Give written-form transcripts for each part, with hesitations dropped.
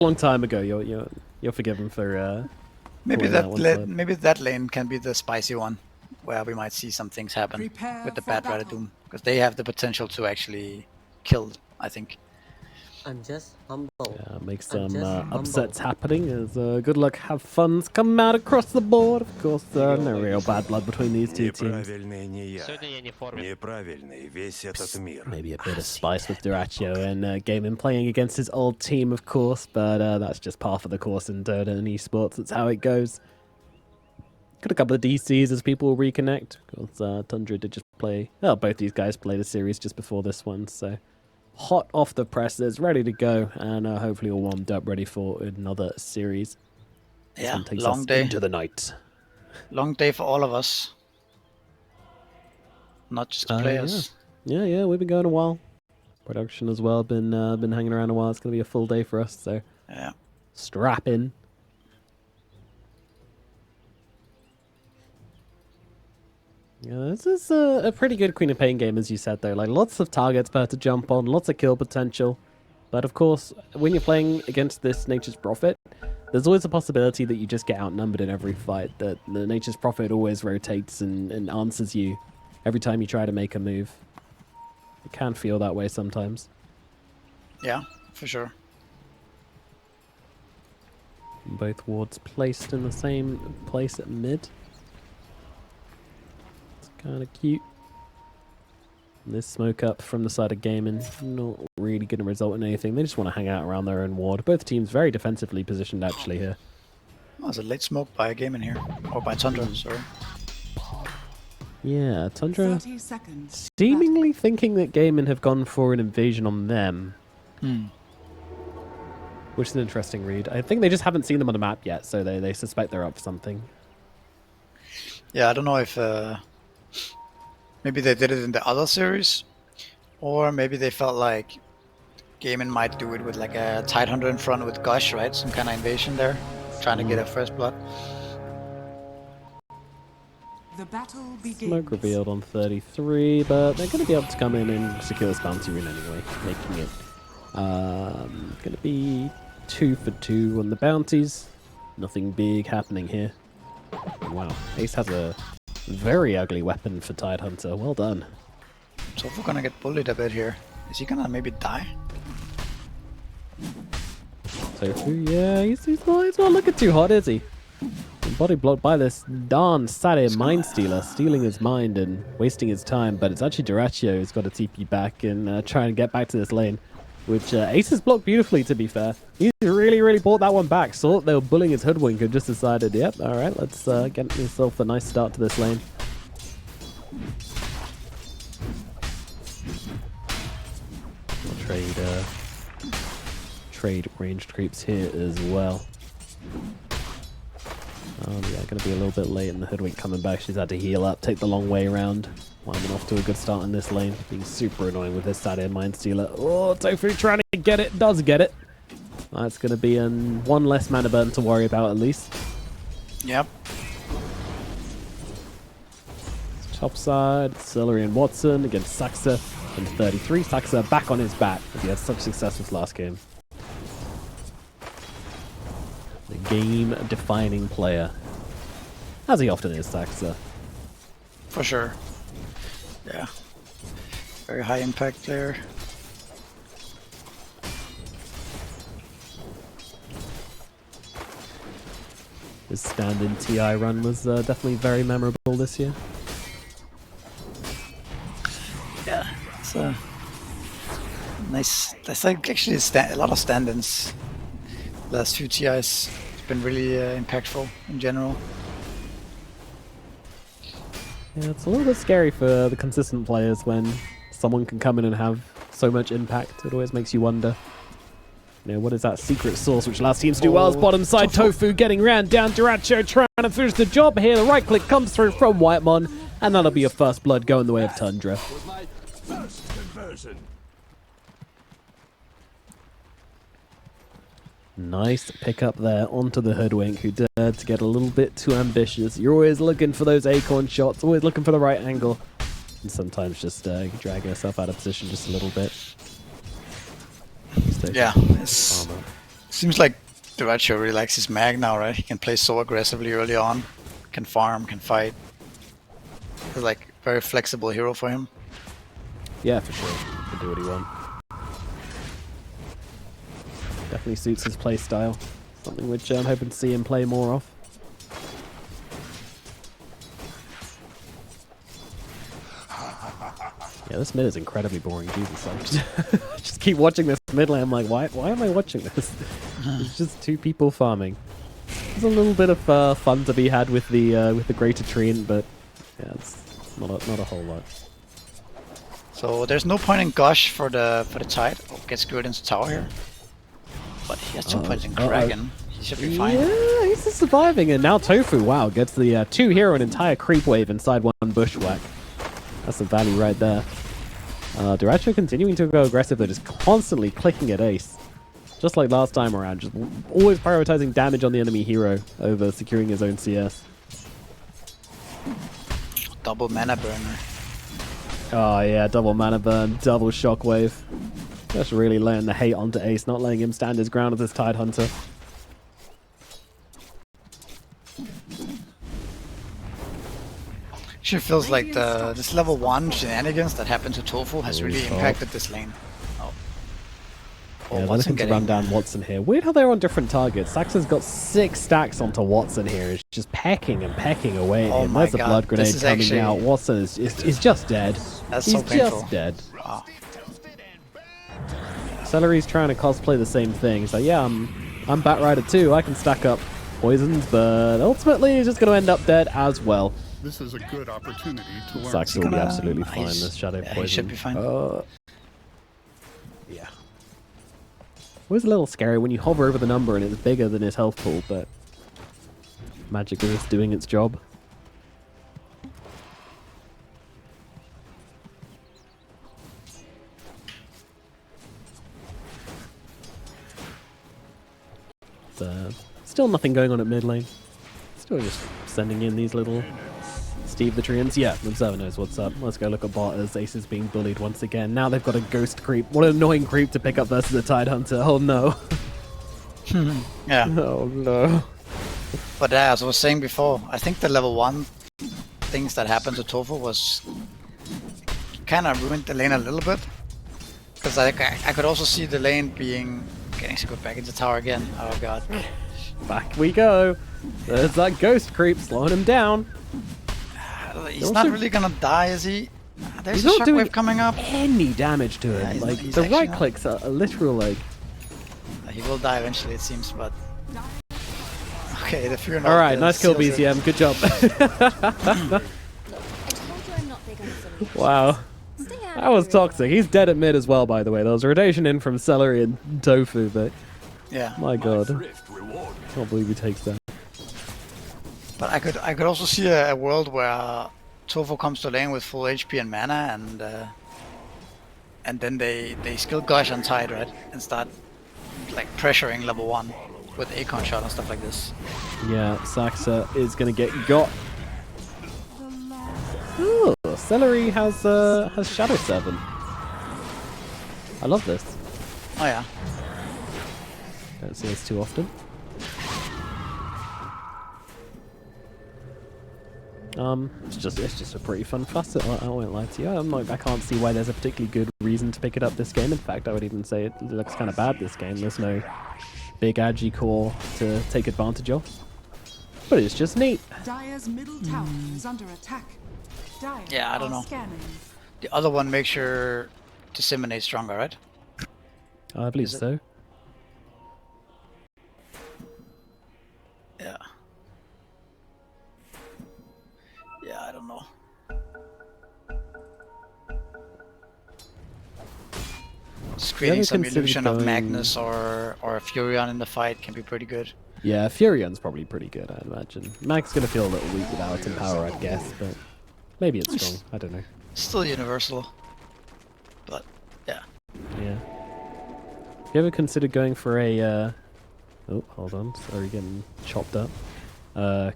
long time ago. You're forgiven for. Maybe maybe that lane can be the spicy one, where we might see some things happen with the bad Radadoom, because they have the potential to actually kill, I think. I'm just humble. Yeah, make some upsets happening. As good luck, have fun's come out across the board. Of course, no real bad blood between these two teams. Maybe a bit of spice with Dyrachyo and Gaimin playing against his old team, of course, but that's just par for the course in Dota and Esports. That's how it goes. Got a couple of DCs as people reconnect. Of course, Tundra did just play. Well, both these guys played a series just before this one, so hot off the presses, ready to go, and hopefully all warmed up, ready for another series. Yeah, long day into the night. Long day for all of us, not just the players. Yeah, we've been going a while. Production as well, been hanging around a while. It's gonna be a full day for us, so yeah, strap in. Yeah, this is a pretty good Queen of Pain game, as you said, though. Like, lots of targets for her to jump on, lots of kill potential. But, of course, when you're playing against this Nature's Prophet, there's always a possibility that you just get outnumbered in every fight, that the Nature's Prophet always rotates and answers you every time you try to make a move. It can feel that way sometimes. Yeah, for sure. Both wards placed in the same place at mid. Kind of cute. And this smoke up from the side of Gaimin, not really going to result in anything. They just want to hang out around their own ward. Both teams very defensively positioned actually here. Oh, there's a late smoke by Gaimin here. Or by Tundra, sorry. Yeah, Tundra seemingly thinking that Gaimin have gone for an invasion on them. Which is an interesting read. I think they just haven't seen them on the map yet, so they suspect they're up for something. Yeah, I don't know if maybe they did it in the other series, or maybe they felt like Gaimin might do it with like a tight hunter in front with Gush, right? Some kind of invasion there, trying to get a first blood. The battle begins. Smoke revealed on 33, but they're going to be able to come in and secure this bounty rune anyway, making it going to be 2 for 2 on the bounties. Nothing big happening here. Wow, Ace has a very ugly weapon for Tidehunter. Well done. So if we're gonna get bullied a bit here, is he gonna maybe die? Tofu, yeah, he's not looking too hot, is he? Body blocked by this darn Sadir Mind Stealer, stealing his mind and wasting his time, but it's actually Dyrachyo who's got to TP back and try and get back to this lane, which Ace has blocked beautifully, to be fair. He's really brought that one back. Saw they were bullying his hoodwink and just decided, yep, alright, let's get himself a nice start to this lane. We'll trade ranged creeps here as well. Yeah, going to be a little bit late in the hoodwink coming back. She's had to heal up, take the long way around. Wyman off to a good start in this lane. Being super annoying with this Sadir Mind Stealer. Oh, Tofu trying to get it. Does get it. That's going to be one less mana burn to worry about at least. Yep. Top side, Celery and Watson against Saxa. And 33. Saxa back on his back. He had such success this last game. The game-defining player. As he often is, Saxa. For sure. Yeah. Very high impact there. His stand-in TI run was definitely very memorable this year. Yeah, it's nice. That's like actually a lot of stand-ins. Last few TIs have been really impactful in general. Yeah, it's a little bit scary for the consistent players when someone can come in and have so much impact. It always makes you wonder, you know, what is that secret sauce which allows teams to do well? As bottom side, Tofu getting ran down. Dyrachyo trying to finish the job here. The right click comes through from Whitemon, and that'll be a first blood going the way of Tundra. Nice pick up there onto the hoodwink, who dared to get a little bit too ambitious. You're always looking for those acorn shots, always looking for the right angle, and sometimes just drag yourself out of position just a little bit. Yeah, it's Seems like Duracho really likes his mag now, right? He can play so aggressively early on, can farm, can fight. He's like very flexible hero for him. Yeah, for sure. He can do what he wants. Definitely suits his play style. Something which I'm hoping to see him play more of. Yeah, this mid is incredibly boring. Jesus, I just keep watching this mid lane. I'm like, why am I watching this? It's just two people farming. There's a little bit of fun to be had with the greater treant, but yeah, it's not a whole lot. So there's no point in Gush for the Tide. Oh, gets screwed into tower here. But he has 2 points in Kraken. He should be fine. Yeah, he's just surviving, and now Tofu, wow, gets the 2 hero and entire creep wave inside 1 bushwhack. That's some value right there. Duracho continuing to go aggressive, though, just constantly clicking at ace. Just like last time around, just always prioritizing damage on the enemy hero over securing his own CS. Double mana burner. Oh yeah, double mana burn, double shockwave. Just really laying the hate onto ace, not letting him stand his ground with this Tide Hunter. Actually feels like this level 1 shenanigans that happened to Tofu has really impacted this lane. Oh. Yeah, they're looking to run down Watson here. Weird how they're on different targets. Saxon's got 6 stacks onto Watson here. He's just pecking and pecking away at him. There's a blood grenade coming out. Watson is just dead. That's He's so painful. just dead. Wow. Celery's trying to cosplay the same thing. He's like, yeah, I'm Batrider too. I can stack up poisons, but ultimately he's just going to end up dead as well. This is a good opportunity to learn. Saxon will be absolutely fine. This shadow poison. He should be fine. Yeah. Always a little scary when you hover over the number and it's bigger than his health pool, but magically it's doing its job. Still nothing going on at mid lane. Still just sending in these little Steve the Treants. Yeah, Observer knows what's up. Let's go look at bot as Ace is being bullied once again. Now they've got a ghost creep. What an annoying creep to pick up versus a Tide Hunter. Oh no. Yeah. Oh no. But as I was saying before, I think the level 1 things that happened to Tofu was kind of ruined the lane a little bit. Because I could also see the lane getting screwed back into tower again. Oh god. Back we go. There's that ghost creep slowing him down. He's not really gonna die, is he? There's He's a not doing shockwave coming up. any damage to him. Yeah, like he's the actually right not. clicks are a literal like. He will die eventually, it seems, but... Okay, the fear. Alright, nice kill BCM, good job. Wow. That was toxic. He's dead at mid as well, by the way. There was rotation in from Celery and Tofu, but Yeah. my god. Can't believe he takes that. But I could also see a world where Tofu comes to lane with full HP and mana, and then they skill Gush on Tide, right? And start like pressuring level 1 with Acon shot and stuff like this. Yeah, Saxa is gonna get got. Ooh, Celery has Shadow 7. I love this. Oh yeah. Don't see this too often. It's just a pretty fun facet. I won't lie to you. I can't see why there's a particularly good reason to pick it up this game. In fact, I would even say it looks kind of bad this game. There's no big agi core to take advantage of, but it's just neat. Dire's middle tower is under attack. Dire Yeah, I don't are know. scanning. The other one makes your disseminate stronger, right? I believe Is it? so. Yeah. Yeah, I don't know. Just creating some considered illusion of going- Magnus or a Furion in the fight can be pretty good. Yeah, Furion's probably pretty good, I'd imagine. Mag's gonna feel a little weak without in power, I'd guess, but maybe it's strong. I don't know. Still universal. But yeah. Yeah. You ever considered going for a oh, hold on, sorry, getting chopped up.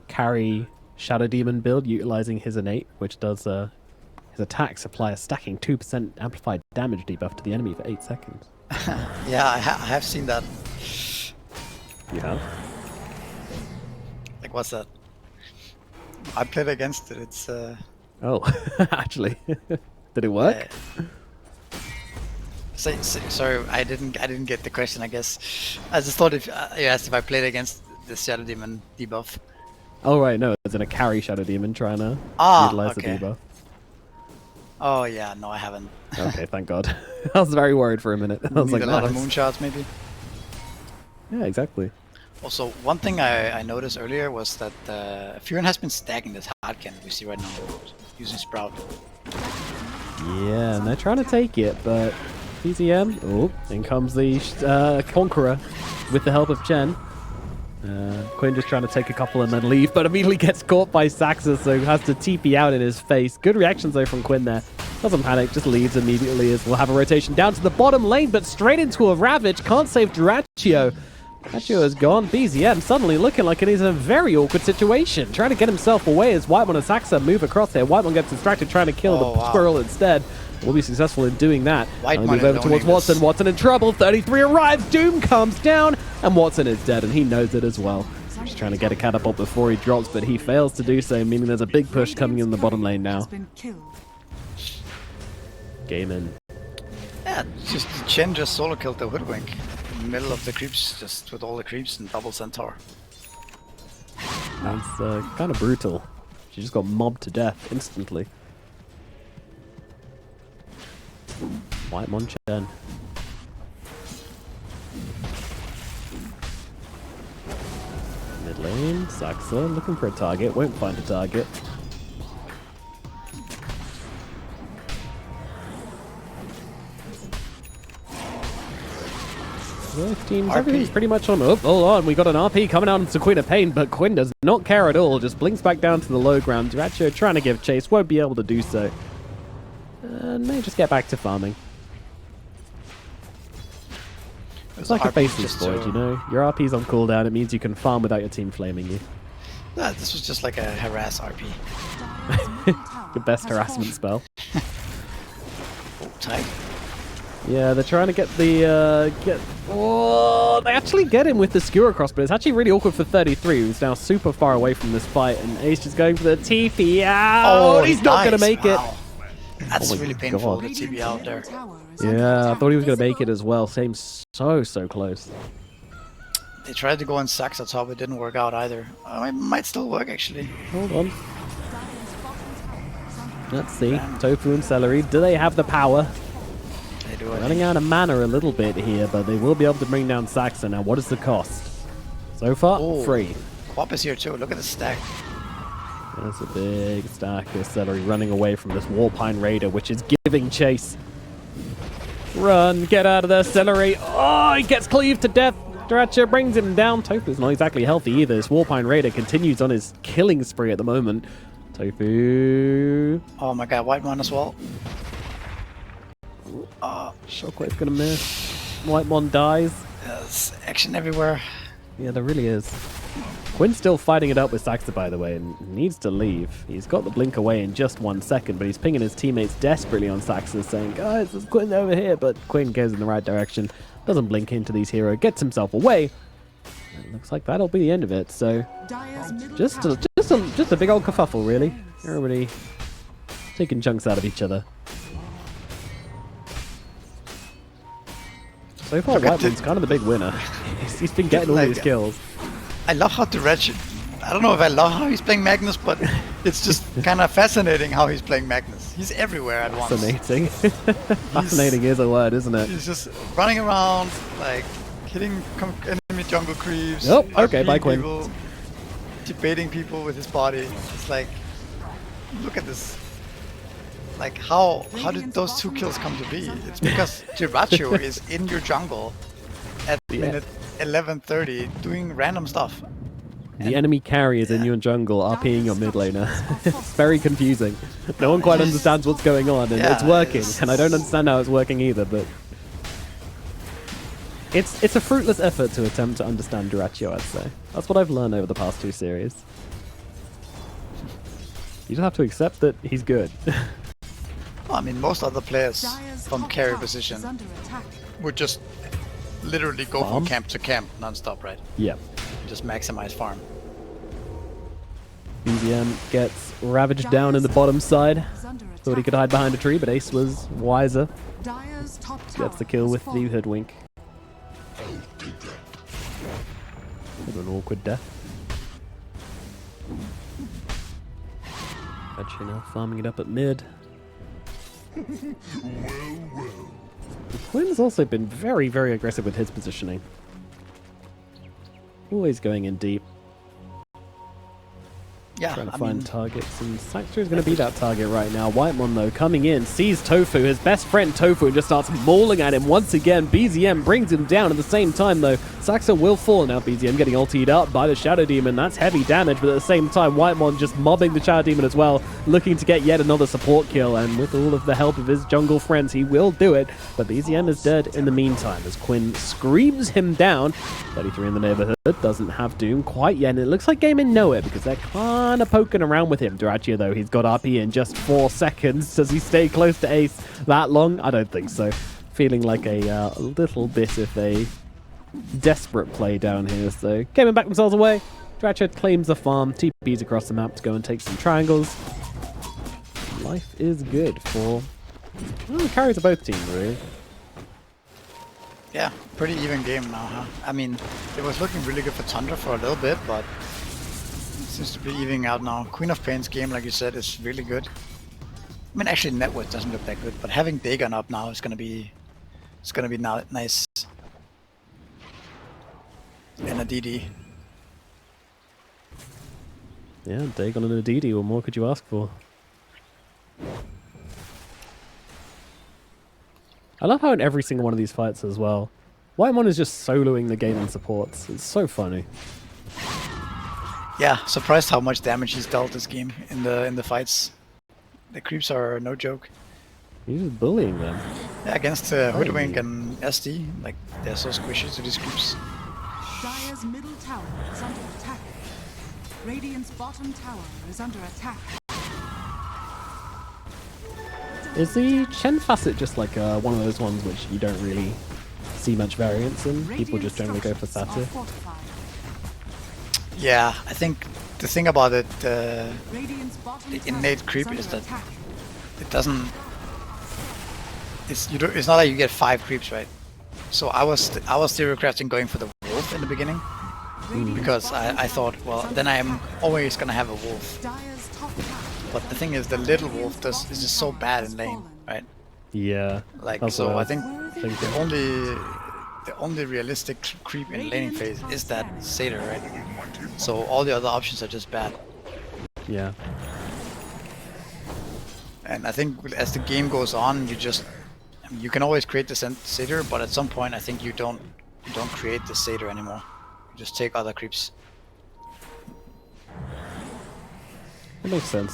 Carry Shadow Demon build, utilizing his innate, which does his attacks apply a stacking 2% amplified damage debuff to the enemy for 8 seconds. Yeah, I have seen that. You have? Like, what's that? I played against it. It's Oh, actually. Did it work? Sorry, I didn't get the question. I guess I just thought if you asked if I played against the Shadow Demon debuff. Oh, right, no, it's in a carry Shadow Demon trying to utilize the debuff. Oh yeah, no, I haven't. Okay, thank God. I was very worried for a minute. I was Need like, a lot of moonshots, maybe. Yeah, exactly. Also, one thing I noticed earlier was that Furin has been stacking this hard cannon we see right now using Sprout. Yeah, and they're trying to take it, but PZM. Oh, in comes the Conqueror with the help of Chen. Quinn just trying to take a couple and then leave, but immediately gets caught by Saxa, so has to TP out in his face. Good reactions though from Quinn there. Doesn't panic, just leaves immediately as we'll have a rotation down to the bottom lane, but straight into a Ravage. Can't save Duraccio. Duraccio is gone. BZM suddenly looking like it is a very awkward situation. Trying to get himself away as Whitemon and Saxa move across here. Whitemon gets distracted trying to kill the squirrel instead. Will be successful in doing that. Move over towards Watson. Watson in trouble. 33 arrives. Doom comes down, and Watson is dead, and he knows it as well. He's trying to get a catapult before he drops, but he fails to do so, meaning there's a big push coming in the bottom lane now. Gaimin. Yeah, just Chen just solo killed the Hoodwink in the middle of the creeps, just with all the creeps and double Centaur. That's kind of brutal. She just got mobbed to death instantly. Whitemon Chen. Mid lane, Saxa looking for a target, won't find a target. Both teams, everything's pretty much on. Oh, hold on, we got an RP coming out into Queen of Pain, but Quinn does not care at all, just blinks back down to the low ground. Duraccio trying to give chase, won't be able to do so. And may just get back to farming. It's like a faceless void, you know? Your RP's on cooldown, it means you can farm without your team flaming you. Nah, this was just like a harass RP. Your best harassment spell. Oh, tight. Yeah, they're trying to get the, oh, they actually get him with the skewer across, but it's actually really awkward for 33, who's now super far away from this fight, and Ace is going for the TP out. Oh, he's not going to make it. That's really painful, the TP out there. Yeah, I thought he was going to make it as well. Same so close. They tried to go on Saxa top, it didn't work out either. It might still work, actually. Hold on. Let's see. Tofu and Celery, do they have the power? They do. Running out of mana a little bit here, but they will be able to bring down Saxa. Now, what is the cost? So far, free. Quap is here too, look at the stack. There's a big stack of Celery running away from this Warpine Raider, which is giving chase. Run, get out of there, Celery. Oh, he gets cleaved to death. Duraccio brings him down. Tofu's not exactly healthy either. This Warpine Raider continues on his killing spree at the moment. Tofu. Oh my god, Whitemon as well. Shockwave's gonna miss. Whitemon dies. There's action everywhere. Yeah, there really is. Quinn's still fighting it up with Saxa, by the way, and needs to leave. He's got the blink away in just 1 second, but he's pinging his teammates desperately on Saxa, saying, guys, there's Quinn over here, but Quinn goes in the right direction, doesn't blink into these heroes, gets himself away. And it looks like that'll be the end of it, so just a big old kerfuffle, really. Everybody taking chunks out of each other. So far, Whitemon's kind of the big winner. He's been getting all these kills. I love how Duraccio... I don't know if I love how he's playing Magnus, but it's just kind of fascinating how he's playing Magnus. He's everywhere at once. Fascinating. Fascinating is a word, isn't it? He's just running around, like, hitting enemy jungle creeps. Oh, okay, bye Quinn. People, debating people with his body. It's like, look at this. Like, how did those 2 kills come to be? It's because Duraccio is in your jungle at minute 11:30 doing random stuff. The enemy carry is in your jungle, RPing your mid laner. It's very confusing. No one quite understands what's going on, and it's working. And I don't understand how it's working either, but it's a fruitless effort to attempt to understand Duraccio, I'd say. That's what I've learned over the past 2 series. You just have to accept that he's good. Well, I mean, most other players from carry position would just literally go farm? from camp to camp non-stop, right? Yep. Just maximize farm. BZM gets ravaged down in the bottom side. Thought he could hide behind a tree, but Ace was wiser. Dire's top tower Gets the kill has with the fallen. hoodwink. With an awkward death. Actually now farming it up at mid. Quinn's also been very, very aggressive with his positioning. Always going in deep. Yeah, Trying to I find mean, targets, and Saxter is going to be that target right now. Whitemon, though, coming in, sees Tofu, his best friend Tofu, and just starts mauling at him once again. BZM brings him down at the same time, though. Saxter will fall now. BZM getting ultied up by the Shadow Demon. That's heavy damage, but at the same time, Whitemon just mobbing the Shadow Demon as well, looking to get yet another support kill, and with all of the help of his jungle friends, he will do it. But BZM is dead in the meantime, as Quinn screams him down. 33 in the neighborhood, doesn't have Doom quite yet, and it looks like Gaimin know it, because they're kind of poking around with him. Durachia, though, he's got RP in just 4 seconds. Does he stay close to Ace that long? I don't think so. Feeling like a little bit of a desperate play down here. So Gaimin back themselves away. Durachia claims the farm, TPs across the map to go and take some triangles. Life is good for carries of both teams, really. yeah, pretty even game now, huh? I mean, it was looking really good for Tundra for a little bit, but it seems to be evening out now. Queen of Pain's game, like you said, is really good. I mean, actually, Network doesn't look that good, but having Dagon up now is gonna be nice. And a DD. Yeah, Dagon and a DD, what more could you ask for? I love how in every single one of these fights as well, Whitemon is just soloing the game and supports. It's so funny. Yeah, surprised how much damage he's dealt this game in the fights. The creeps are no joke. He's just bullying them. Yeah, against Hoodwink and SD, like they're so squishy to these creeps. Dire's middle tower is under attack. Radiant's bottom tower is under attack. Is the Chen facet just like one of those ones which you don't really see much variance in? People just generally go for Satyr? Yeah, I think the thing about it, the The innate creep is that it doesn't. It's not like you get 5 creeps, right? So I was theory crafting going for the wolf in the beginning because I thought, well, then I am always gonna have a wolf. But the thing is, the little wolf is just so bad in lane, right? Yeah. Like, that's so what I think thinking. the only realistic creep in laning phase is that Satyr, right? So all the other options are just bad. Yeah. And I think as the game goes on, you can always create the Satyr, but at some point I think you don't create the Satyr anymore. You just take other creeps. It makes sense.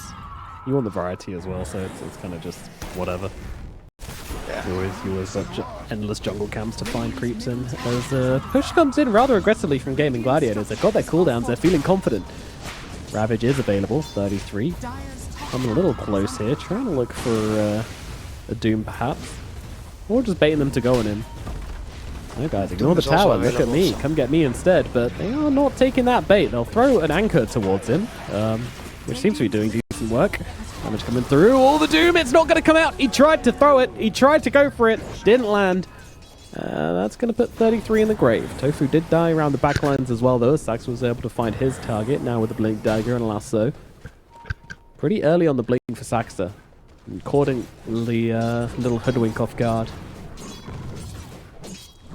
You want the variety as well, so it's kind of just whatever. Yeah. You always got endless jungle camps to find creeps in. As push comes in rather aggressively from Gaimin Gladiators. They've got their cooldowns, they're feeling confident. Ravage is available, 33. I'm a little close here, trying to look for a Doom perhaps. Or just baiting them to go on in. No guys, ignore the tower, look at me, come get me instead. But they are not taking that bait. They'll throw an anchor towards him, which seems to be doing decent work. Damage coming through, all the Doom, it's not going to come out. He tried to throw it, he tried to go for it, didn't land. That's going to put 33 in the grave. Tofu did die around the back lines as well though. Sax was able to find his target, now with the Blink Dagger and a lasso. Pretty early on the Blink for Saxter. Caught the little hoodwink off guard.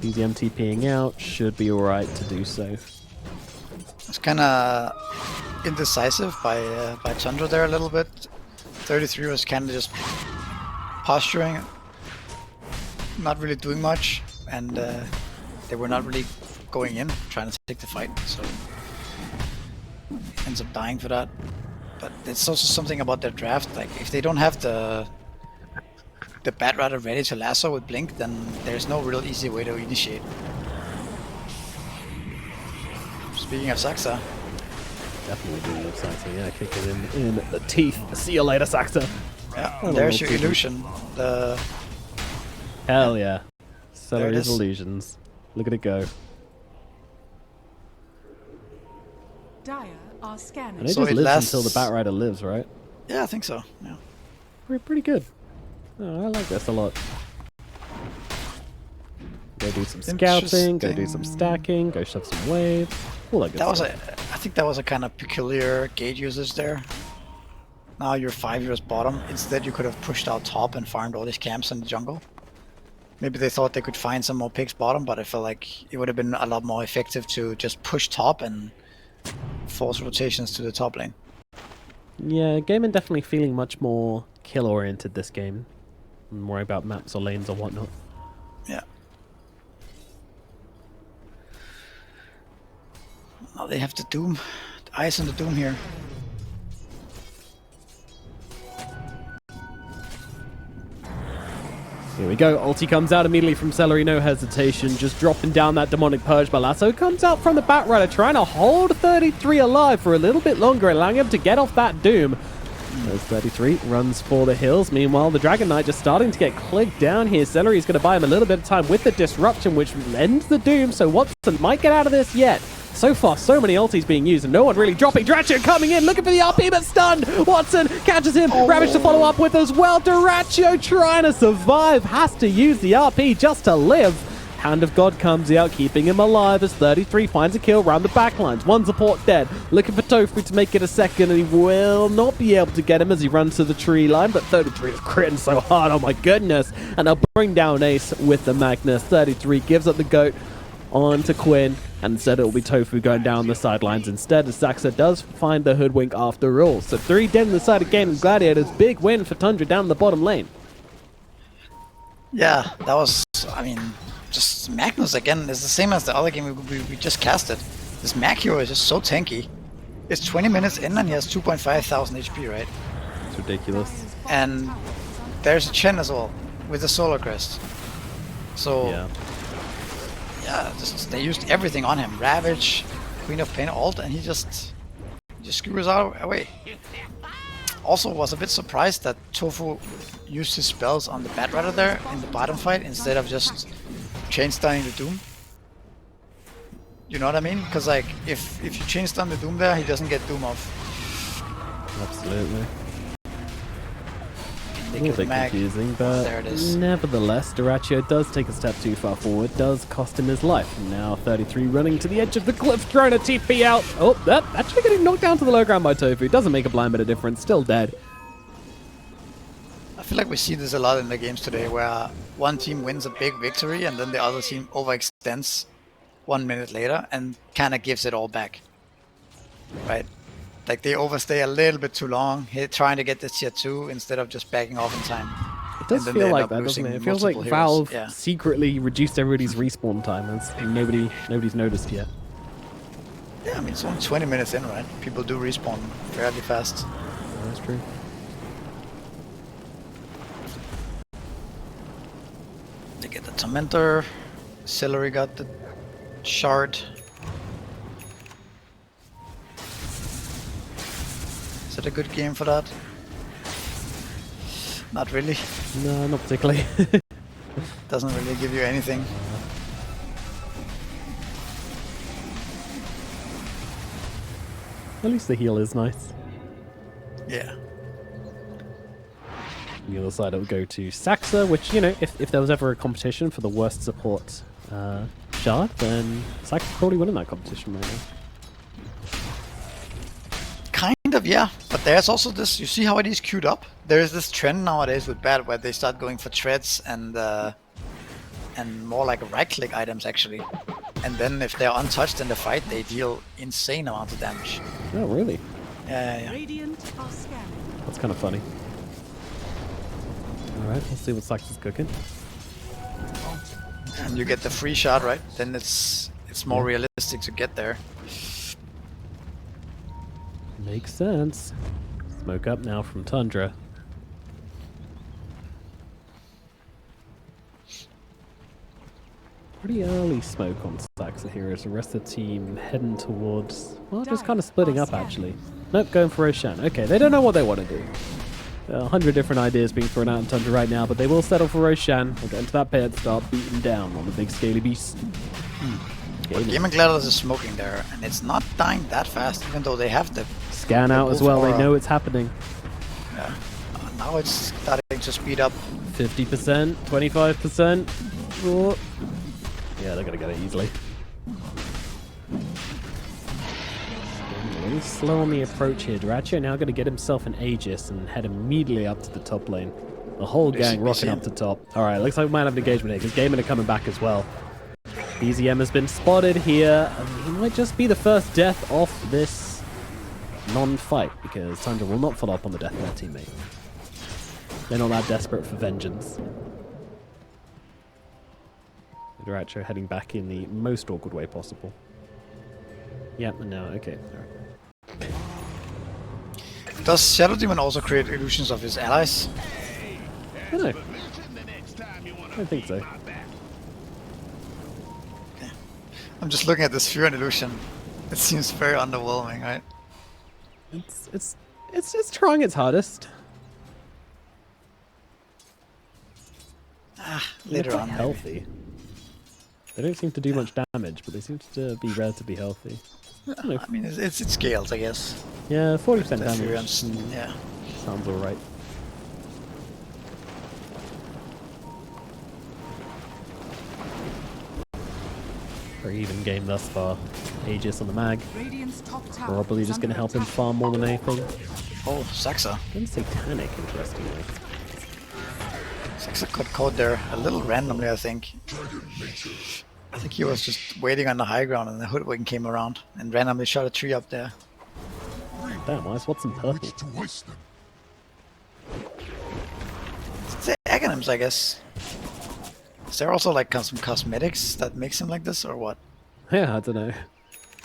BZM TPing out, should be alright to do so. It's kind of indecisive by Tundra there a little bit. 33 was kind of just posturing, not really doing much, and they were not really going in, trying to take the fight, so ends up dying for that. But it's also something about their draft, like if they don't have the Bat Rider ready to lasso with Blink, then there's no real easy way to initiate. Speaking of Saxa. Definitely doing love Saxter, yeah, kick it in the teeth. See you later, Saxter. Yeah, there's your illusion. Hell yeah. So there it is is. illusions. Look at it go. Dire are scanning. And it So just it lives lasts- until the Batrider lives, right? Yeah, I think so. Yeah. Pretty good. Oh, I like this a lot. Go do some scouting, go do some Interesting. stacking, go shove some waves. All that good That was stuff. I think that was a kind of peculiar gate usage there. Now you're 5 years bottom. Instead, you could have pushed out top and farmed all these camps in the jungle. Maybe they thought they could find some more picks bottom, but I feel like it would have been a lot more effective to just push top and force rotations to the top lane. Yeah, Gaimin definitely feeling much more kill-oriented this game. And worry about maps or lanes or whatnot. Yeah. Now they have the Doom. The Ice and the Doom here. Here we go. Ulti comes out immediately from Celery, no hesitation. Just dropping down that Demonic Purge. But Lasso comes out from the Batrider, trying to hold 33 alive for a little bit longer, allowing him to get off that Doom. As 33 runs for the hills. Meanwhile, the Dragon Knight just starting to get clicked down here. Celery's going to buy him a little bit of time with the Disruption, which ends the Doom. So Watson might get out of this yet. So far, so many ultis being used and no one really dropping. Dyrachyo coming in, looking for the RP, but stunned. Watson catches him. Ravage to follow up with as well. Dyrachyo trying to survive. Has to use the RP just to live. Hand of God comes out, keeping him alive as 33 finds a kill around the backlines. One support dead. Looking for Tofu to make it a second, and he will not be able to get him as he runs to the tree line. But 33 is critting so hard, oh my goodness. And they'll bring down Ace with the Magnus. 33 gives up the goat on to Quinn, and instead it will be Tofu going down the sidelines instead, as Saxa does find the Hoodwink after all. So 3 dead on the side of Gaimin Gladiators. Big win for Tundra down the bottom lane. Yeah, that was, I mean, just Magnus again is the same as the other game we just casted. This Mag hero is just so tanky. It's 20 minutes in and he has 2,500 HP, right? It's ridiculous. And there's a Chen as well with the Solar Crest. So yeah, just they used everything on him. Ravage, Queen of Pain, ult, and he just skewers out away. Also was a bit surprised that Tofu used his spells on the Batrider there in the bottom fight instead of just chain stunning the Doom. You know what I mean? Because like if you chain stun the Doom there, he doesn't get Doom off. Absolutely. A They little kill bit Mag. confusing, but There it is. nevertheless, Dyrachyo does take a step too far forward, does cost him his life. Now 33 running to the edge of the cliff, trying to TP out. Oh, that actually getting knocked down to the low ground by Tofu. Doesn't make a blind bit of difference, still dead. I feel like we see this a lot in the games today, where one team wins a big victory and then the other team overextends 1 minute later and kind of gives it all back. Right? Like they overstay a little bit too long, trying to get the tier 2 instead of just backing off in time. It does And then feel they like end that, up doesn't it? losing It feels like multiple heroes. Valve Yeah. secretly reduced everybody's respawn time, and nobody's noticed yet. Yeah, I mean, it's only 20 minutes in, right? People do respawn fairly fast. That's true. They get the Tormentor. Celery got the shard. Is it a good game for that? Not really. No, not particularly. Doesn't really give you anything. At least the heal is nice. Yeah. On the other side, it will go to Saxa, which, you know, if there was ever a competition for the worst support shard, then Saxa's probably winning that competition right now. Kind of, yeah. But there's also this, you see how it is queued up? There's this trend nowadays with Bat where they start going for treads and more like right-click items, actually. And then if they're untouched in the fight, they deal insane amounts of damage. Oh, really? Yeah. Radiant are scanning. That's kind of funny. Alright, let's see what Saxa's cooking. And you get the free shot, right? Then it's more realistic to get there. Makes sense. Smoke up now from Tundra. Pretty early smoke on Saxa here as the rest of the team heading towards... Well, just kind of splitting up, actually. Nope, going for Roshan. Okay, they don't know what they want to do. There are 100 different ideas being thrown out in Tundra right now, but they will settle for Roshan. We'll get into that pad, start beating down on the big scaly beast. Gaimin Gladiators is smoking there, and it's not dying that fast, even though they have the Scan out as well, they know it's happening. Yeah. Now it's starting to speed up. 50%, 25%. Oh. Yeah, they're gonna get it easily. Really slow on the approach here. Dyrachyo now going to get himself an Aegis and head immediately up to the top lane. The whole gang rocking up to top. Alright, looks like we might have an engagement here because Gaimin are coming back as well. BZM has been spotted here, and he might just be the first death off this non-fight because Tundra will not follow up on the death of their teammate. They're not that desperate for vengeance. Dyrachyo heading back in the most awkward way possible. Yep, and now, okay, alright. Does Shadow Demon also create illusions of his allies? I don't know. I don't think so. Okay. I'm just looking at this Fury illusion. It seems very underwhelming, right? It's trying its hardest. Later on. Healthy. They don't seem to do much damage, but they seem to be relatively healthy. I mean, it scales, I guess. Yeah, 40% damage. Yeah. Sounds alright. Very even game thus far. Aegis on the mag. Probably just going to help him farm more than anything. Oh, Saxa. And Satanic, interestingly. Saxa got caught there a little randomly, I think. I think he was just waiting on the high ground and the hoodwink came around and randomly shot a tree up there. Damn, why is Watson purple? It's the acronyms, I guess. Is there also like some cosmetics that makes him like this or what? Yeah, I don't know.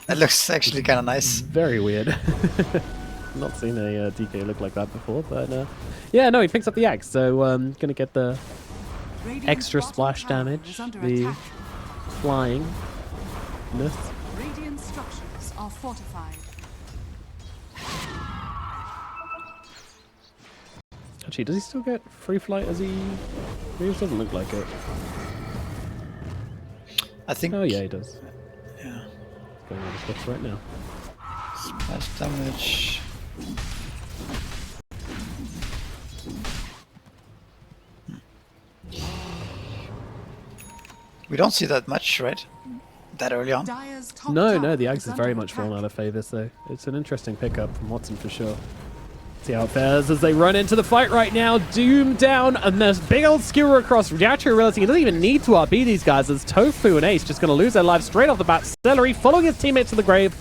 That looks actually kind of nice. Very weird. Not seen a DK look like that before, but yeah, no, he picks up the axe, so gonna get the extra splash damage, the flying. Radiant structures are fortified. Actually, does he still get free flight as he... It doesn't look like it. I think... Oh yeah, he does. Yeah. Going on the cliffs right now. Splash damage. We don't see that much, right? That early on? No, the axe is very much fallen out of favour, so it's an interesting pickup from Watson for sure. See how it fares as they run into the fight right now. Doom down, and there's big old skewer across. Dyrachyo realizing he doesn't even need to RB these guys as Tofu and Ace just going to lose their lives straight off the bat. Celery following his teammates to the grave.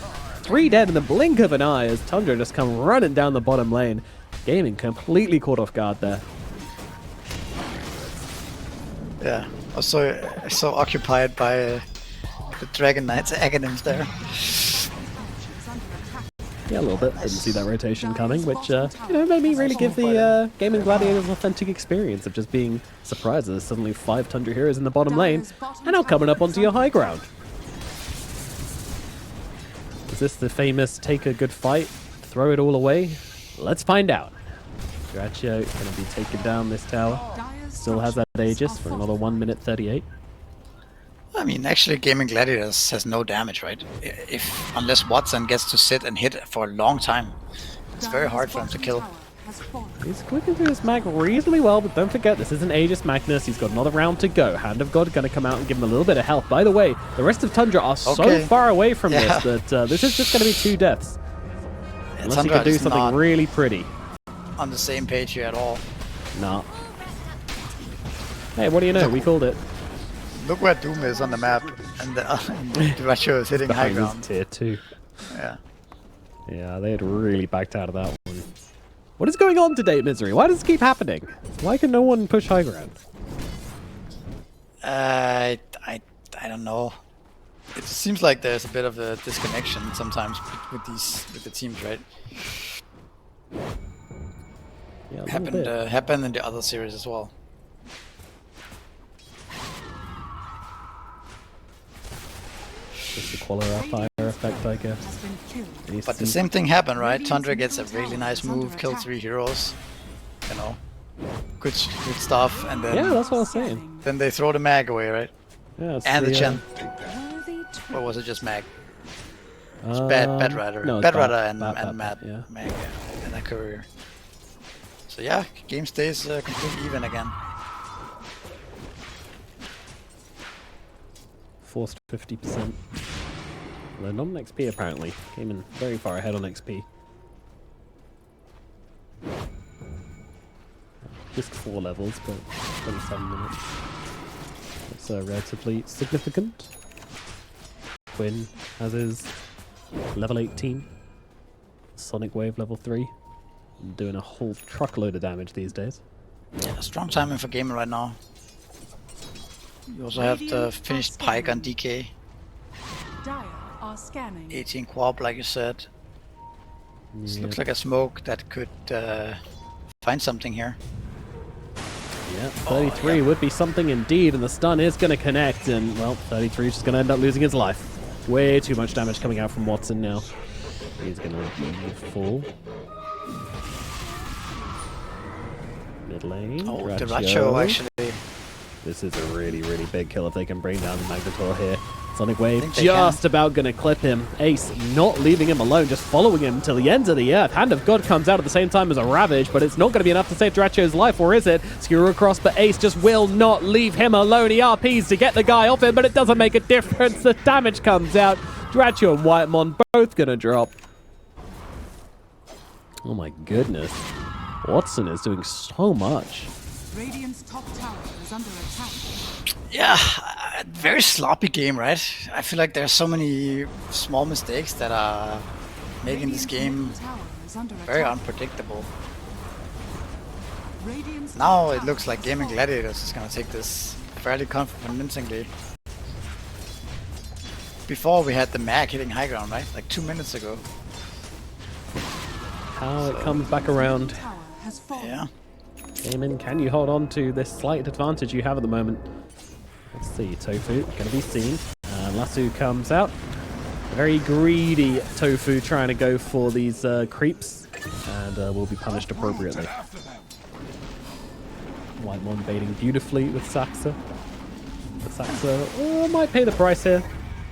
3 dead in the blink of an eye as Tundra just come running down the bottom lane. Gaimin completely caught off guard there. Yeah, I was so occupied by the Dragon Knight's acronyms there. Yeah, a little bit. Didn't see that rotation coming, which, you know, made me really give the Gaimin Gladiators an authentic experience of just being surprised that there's suddenly 5 Tundra heroes in the bottom lane, and now coming up onto your high ground. Is this the famous take a good fight, throw it all away? Let's find out. Dyrachyo is going to be taking down this tower. Still has that Aegis for another 1 minute 38. I mean, actually, Gaimin Gladiators has no damage, right? Unless Watson gets to sit and hit for a long time. It's very hard for him to kill. He's clicking through this mag reasonably well, but don't forget, this is an Aegis Magnus. He's got another round to go. Hand of God going to come out and give him a little bit of health. By the way, the rest of Tundra are so far away from this that this is just going to be 2 deaths. Unless he can do something really pretty. On the same page here at all. Nah. Hey, what do you know? We called it. Look where Doom is on the map, and the Dyrachyo is hitting high ground. Tier 2. Yeah. Yeah, they had really backed out of that one. What is going on today, Misery? Why does this keep happening? Why can no one push high ground? I don't know. It seems like there's a bit of a disconnection sometimes with the teams, right? Yeah, happened in the other series as well. Just the qualifier effect, I guess. But the same thing happened, right? Tundra gets a really nice move, kill 3 heroes. You know, good stuff, and then yeah, that's what I was saying. Then they throw the mag away, right? Yeah, and the Chen. Or was it just Mag? It's Bad Rider. No, Bad Rider and Matt, yeah. Mag, and a Courier. So yeah, game stays completely even again. Forced 50%. They're not on XP apparently. Came in very far ahead on XP. Just 4 levels, but 27 minutes. That's relatively significant. Quinn has his level 18. Sonic Wave level 3. Doing a whole truckload of damage these days. Yeah, strong timing for Gaimin right now. You also have the finished Pike on DK. Dire are scanning. 18 Quab, like you said. This looks like a smoke that could find something here. Yeah, 33 would be something indeed, and the stun is going to connect, and, well, 33 is just going to end up losing his life. Way too much damage coming out from Watson now. He's going to fall. Mid lane. Oh, Deracho actually. This is a really, really big kill if they can bring down the Magnetor here. Sonic Wave think they just about going to clip him. Ace not leaving him alone, just following him till the end of the earth. Hand of God comes out at the same time as a Ravage, but it's not going to be enough to save Deracho's life, or is it? Skewer across, but Ace just will not leave him alone. He RPs to get the guy off him, but it doesn't make a difference. The damage comes out. Deracho and Whitemon both going to drop. Oh my goodness. Watson is doing so much. Radiant's top tower is under attack. Yeah, very sloppy game, right? I feel like there's so many small mistakes that are making this game very unpredictable. Now it looks like Gaimin Gladiators is gonna take this fairly convincingly. Before we had the Mag hitting high ground, right? Like 2 minutes ago. How it comes back around. Yeah. Gaimin, can you hold on to this slight advantage you have at the moment? Let's see, Tofu going to be seen. Lasso comes out. Very greedy Tofu trying to go for these creeps, and will be punished appropriately. Whitemon baiting beautifully with Saxa. Saxa might pay the price here.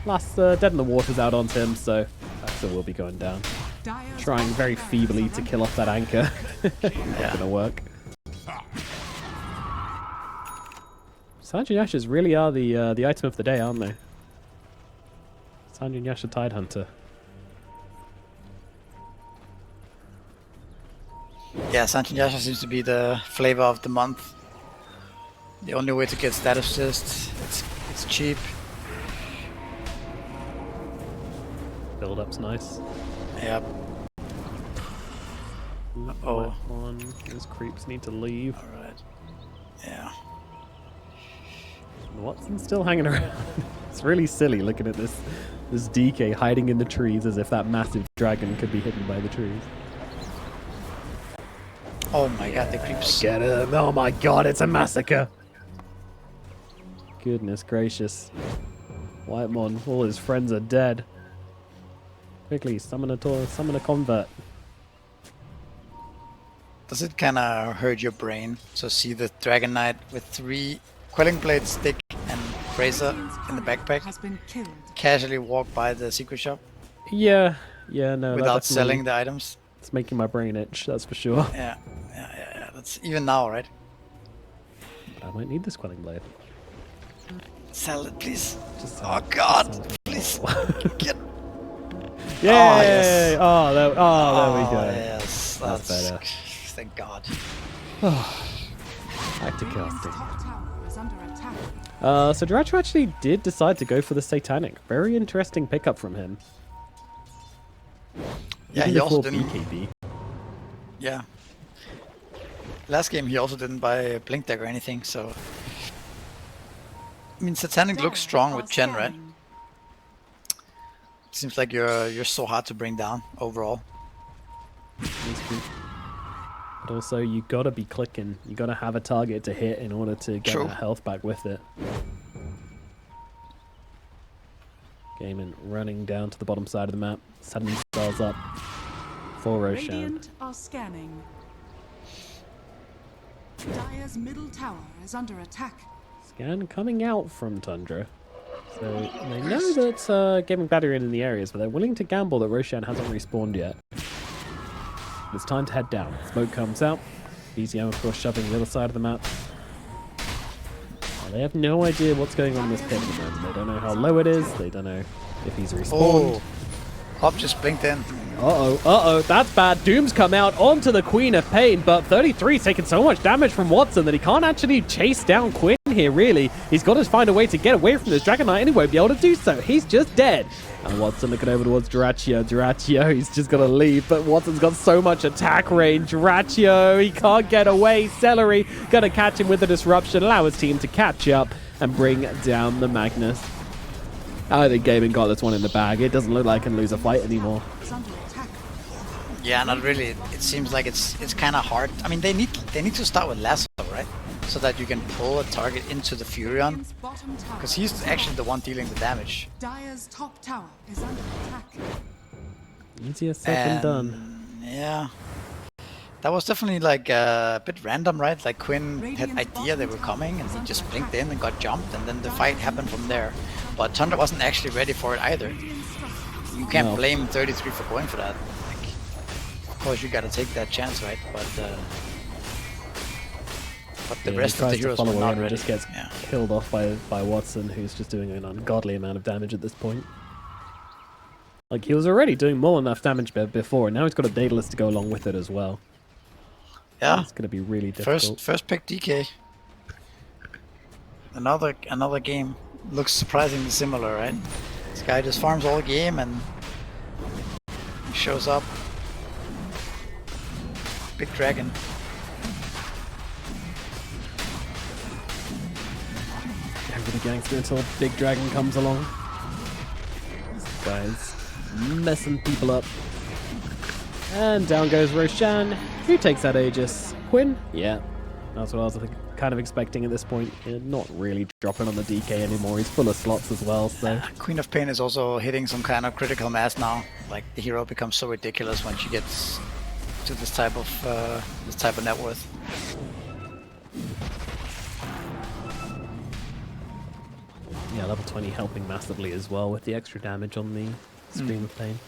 Last Dead in the Water's out onto him, so Saxa will be going down. Trying very feebly to kill off that anchor. Not gonna work. Sanjin Yashes really are the item of the day, aren't they? Sanjin Yasha Tidehunter. Yeah, Sanjin Yasha seems to be the flavor of the month. The only way to get status assist. It's cheap. Build up's nice. Yep. Oh. Those creeps need to leave. Alright. Yeah. Watson's still hanging around. It's really silly looking at this DK hiding in the trees as if that massive dragon could be hidden by the trees. Oh my god, the creeps. Get him! Oh my god, it's a massacre! Goodness gracious. Whitemon, all his friends are dead. Quickly, summon a convert. Does it kind of hurt your brain to see the Dragon Knight with 3 Quelling Blade, stick, and Razor in the backpack casually walk by the secret shop? Yeah, no. Without selling the items? It's making my brain itch, that's for sure. Yeah. That's even now, right? But I might need this Quelling Blade. Sell it, please. Just oh god, please. Get. Yay! Oh, yes. Oh, there we go. Yes, that's better. Thank God. Back to casting. So Deracho actually did decide to go for the Satanic. Very interesting pickup from him. Yeah, even he also before didn't. BKB. Yeah. Last game he also didn't buy a Blink Deck or anything, so. I mean, Satanic looks strong with Chen, right? Seems like you're so hard to bring down overall. But also, you gotta be clicking. You gotta have a target to hit in order to get that health back with it. Gaimin running down to the bottom side of the map, setting themselves up for Roshan. Radiant are scanning. Dire's middle tower is under attack. Scan coming out from Tundra. So they know that Gaimin Gladiators in the areas, but they're willing to gamble that Roshan hasn't respawned yet. It's time to head down. Smoke comes out. BZM, of course, shoving the other side of the map. They have no idea what's going on in this pit at the moment. They don't know how low it is. They don't know if he's respawned. Oh, Hop just blinked in. Uh-oh, that's bad. Doom's come out onto the Queen of Pain, but 33's taken so much damage from Watson that he can't actually chase down Quinn here, really. He's got to find a way to get away from this Dragon Knight and he won't be able to do so. He's just dead. And Watson looking over towards Duraccio. Duraccio, he's just got to leave, but Watson's got so much attack range. Duraccio, he can't get away. Celery going to catch him with the disruption, allow his team to catch up and bring down the Magnus. I think Gaimin got this one in the bag. It doesn't look like he can lose a fight anymore. Yeah, not really. It seems like it's kind of hard. I mean, they need to start with Lasso, right? So that you can pull a target into the Furion, because he's actually the one dealing the damage. Dire's top tower is under attack. Easier said than done. Yeah, that was definitely like a bit random, right? Like Quinn had idea they were coming, and he just blinked in and got jumped, and then the fight happened from there. But Tundra wasn't actually ready for it either. You can't blame 33 for going for that. Like, of course, you gotta take that chance, right? But the rest of the heroes were not ready. Just gets killed off by Watson, who's just doing an ungodly amount of damage at this point. Like, he was already doing more than enough damage before, and now he's got a Daedalus to go along with it as well. Yeah, it's gonna be really difficult. First pick DK. Another game. Looks surprisingly similar, right? This guy just farms all game and he shows up. Big dragon. Everybody gangster until Big Dragon comes along. This guy's messing people up. And down goes Roshan, who takes that Aegis. Quinn? Yeah, that's what I was kind of expecting at this point. Not really dropping on the DK anymore. He's full of slots as well, so... Queen of Pain is also hitting some kind of critical mass now. Like, the hero becomes so ridiculous when she gets to this type of net worth. Yeah, level 20 helping massively as well with the extra damage on the Scream of Pain.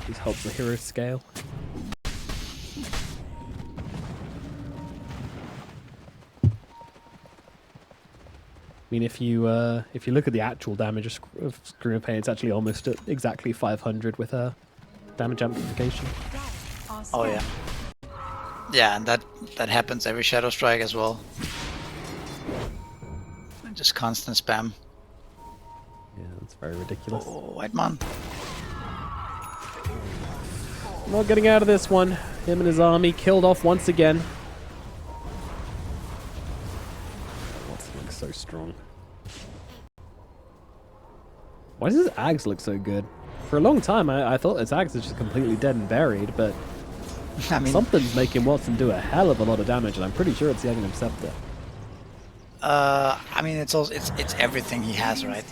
This helps the hero scale. I mean, if you look at the actual damage of Scream of Pain, it's actually almost at exactly 500 with her damage amplification. Oh yeah. Yeah, and that happens every Shadow Strike as well. And just constant spam. Yeah, that's very ridiculous. Oh, White Man. Not getting out of this one. Him and his army killed off once again. Watson looks so strong. Why does his Ags look so good? For a long time, I thought his Ags is just completely dead and buried, but I mean, something's making Watson do a hell of a lot of damage, and I'm pretty sure it's the Aghanim Scepter. I mean, it's everything he has, right?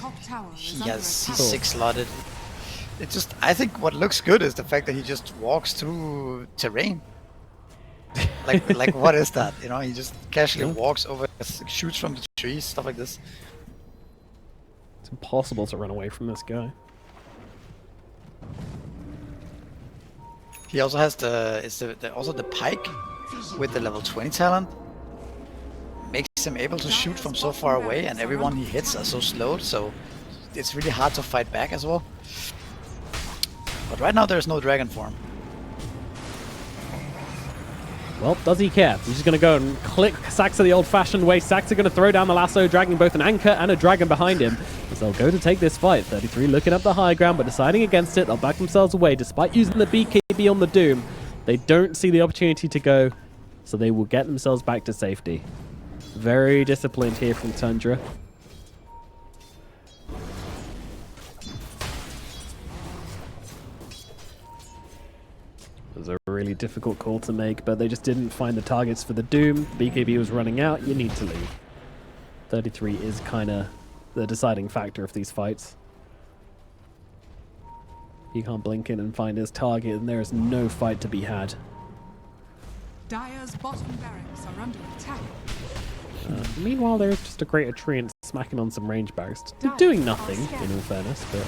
He's 6 slotted. It's just, I think what looks good is the fact that he just walks through terrain. Like what is that? You know, he just casually walks over, shoots from the trees, stuff like this. It's impossible to run away from this guy. He also has also the pike with the level 20 talent. Makes him able to shoot from so far away, and everyone he hits are so slowed, so it's really hard to fight back as well. But right now there's no dragon form. Well, does he care? He's just going to go and click Saxa the old-fashioned way. Saxa going to throw down the lasso, dragging both an anchor and a dragon behind him. As they'll go to take this fight. 33 looking up the high ground, but deciding against it. They'll back themselves away. Despite using the BKB on the Doom, they don't see the opportunity to go, so they will get themselves back to safety. Very disciplined here from Tundra. It was a really difficult call to make, but they just didn't find the targets for the Doom. BKB was running out. You need to leave. 33 is kind of the deciding factor of these fights. He can't blink in and find his target, and there is no fight to be had. Dire's bottom barracks are under attack. Meanwhile, there is just a greater treant smacking on some range barracks. Doing nothing, in all fairness, but,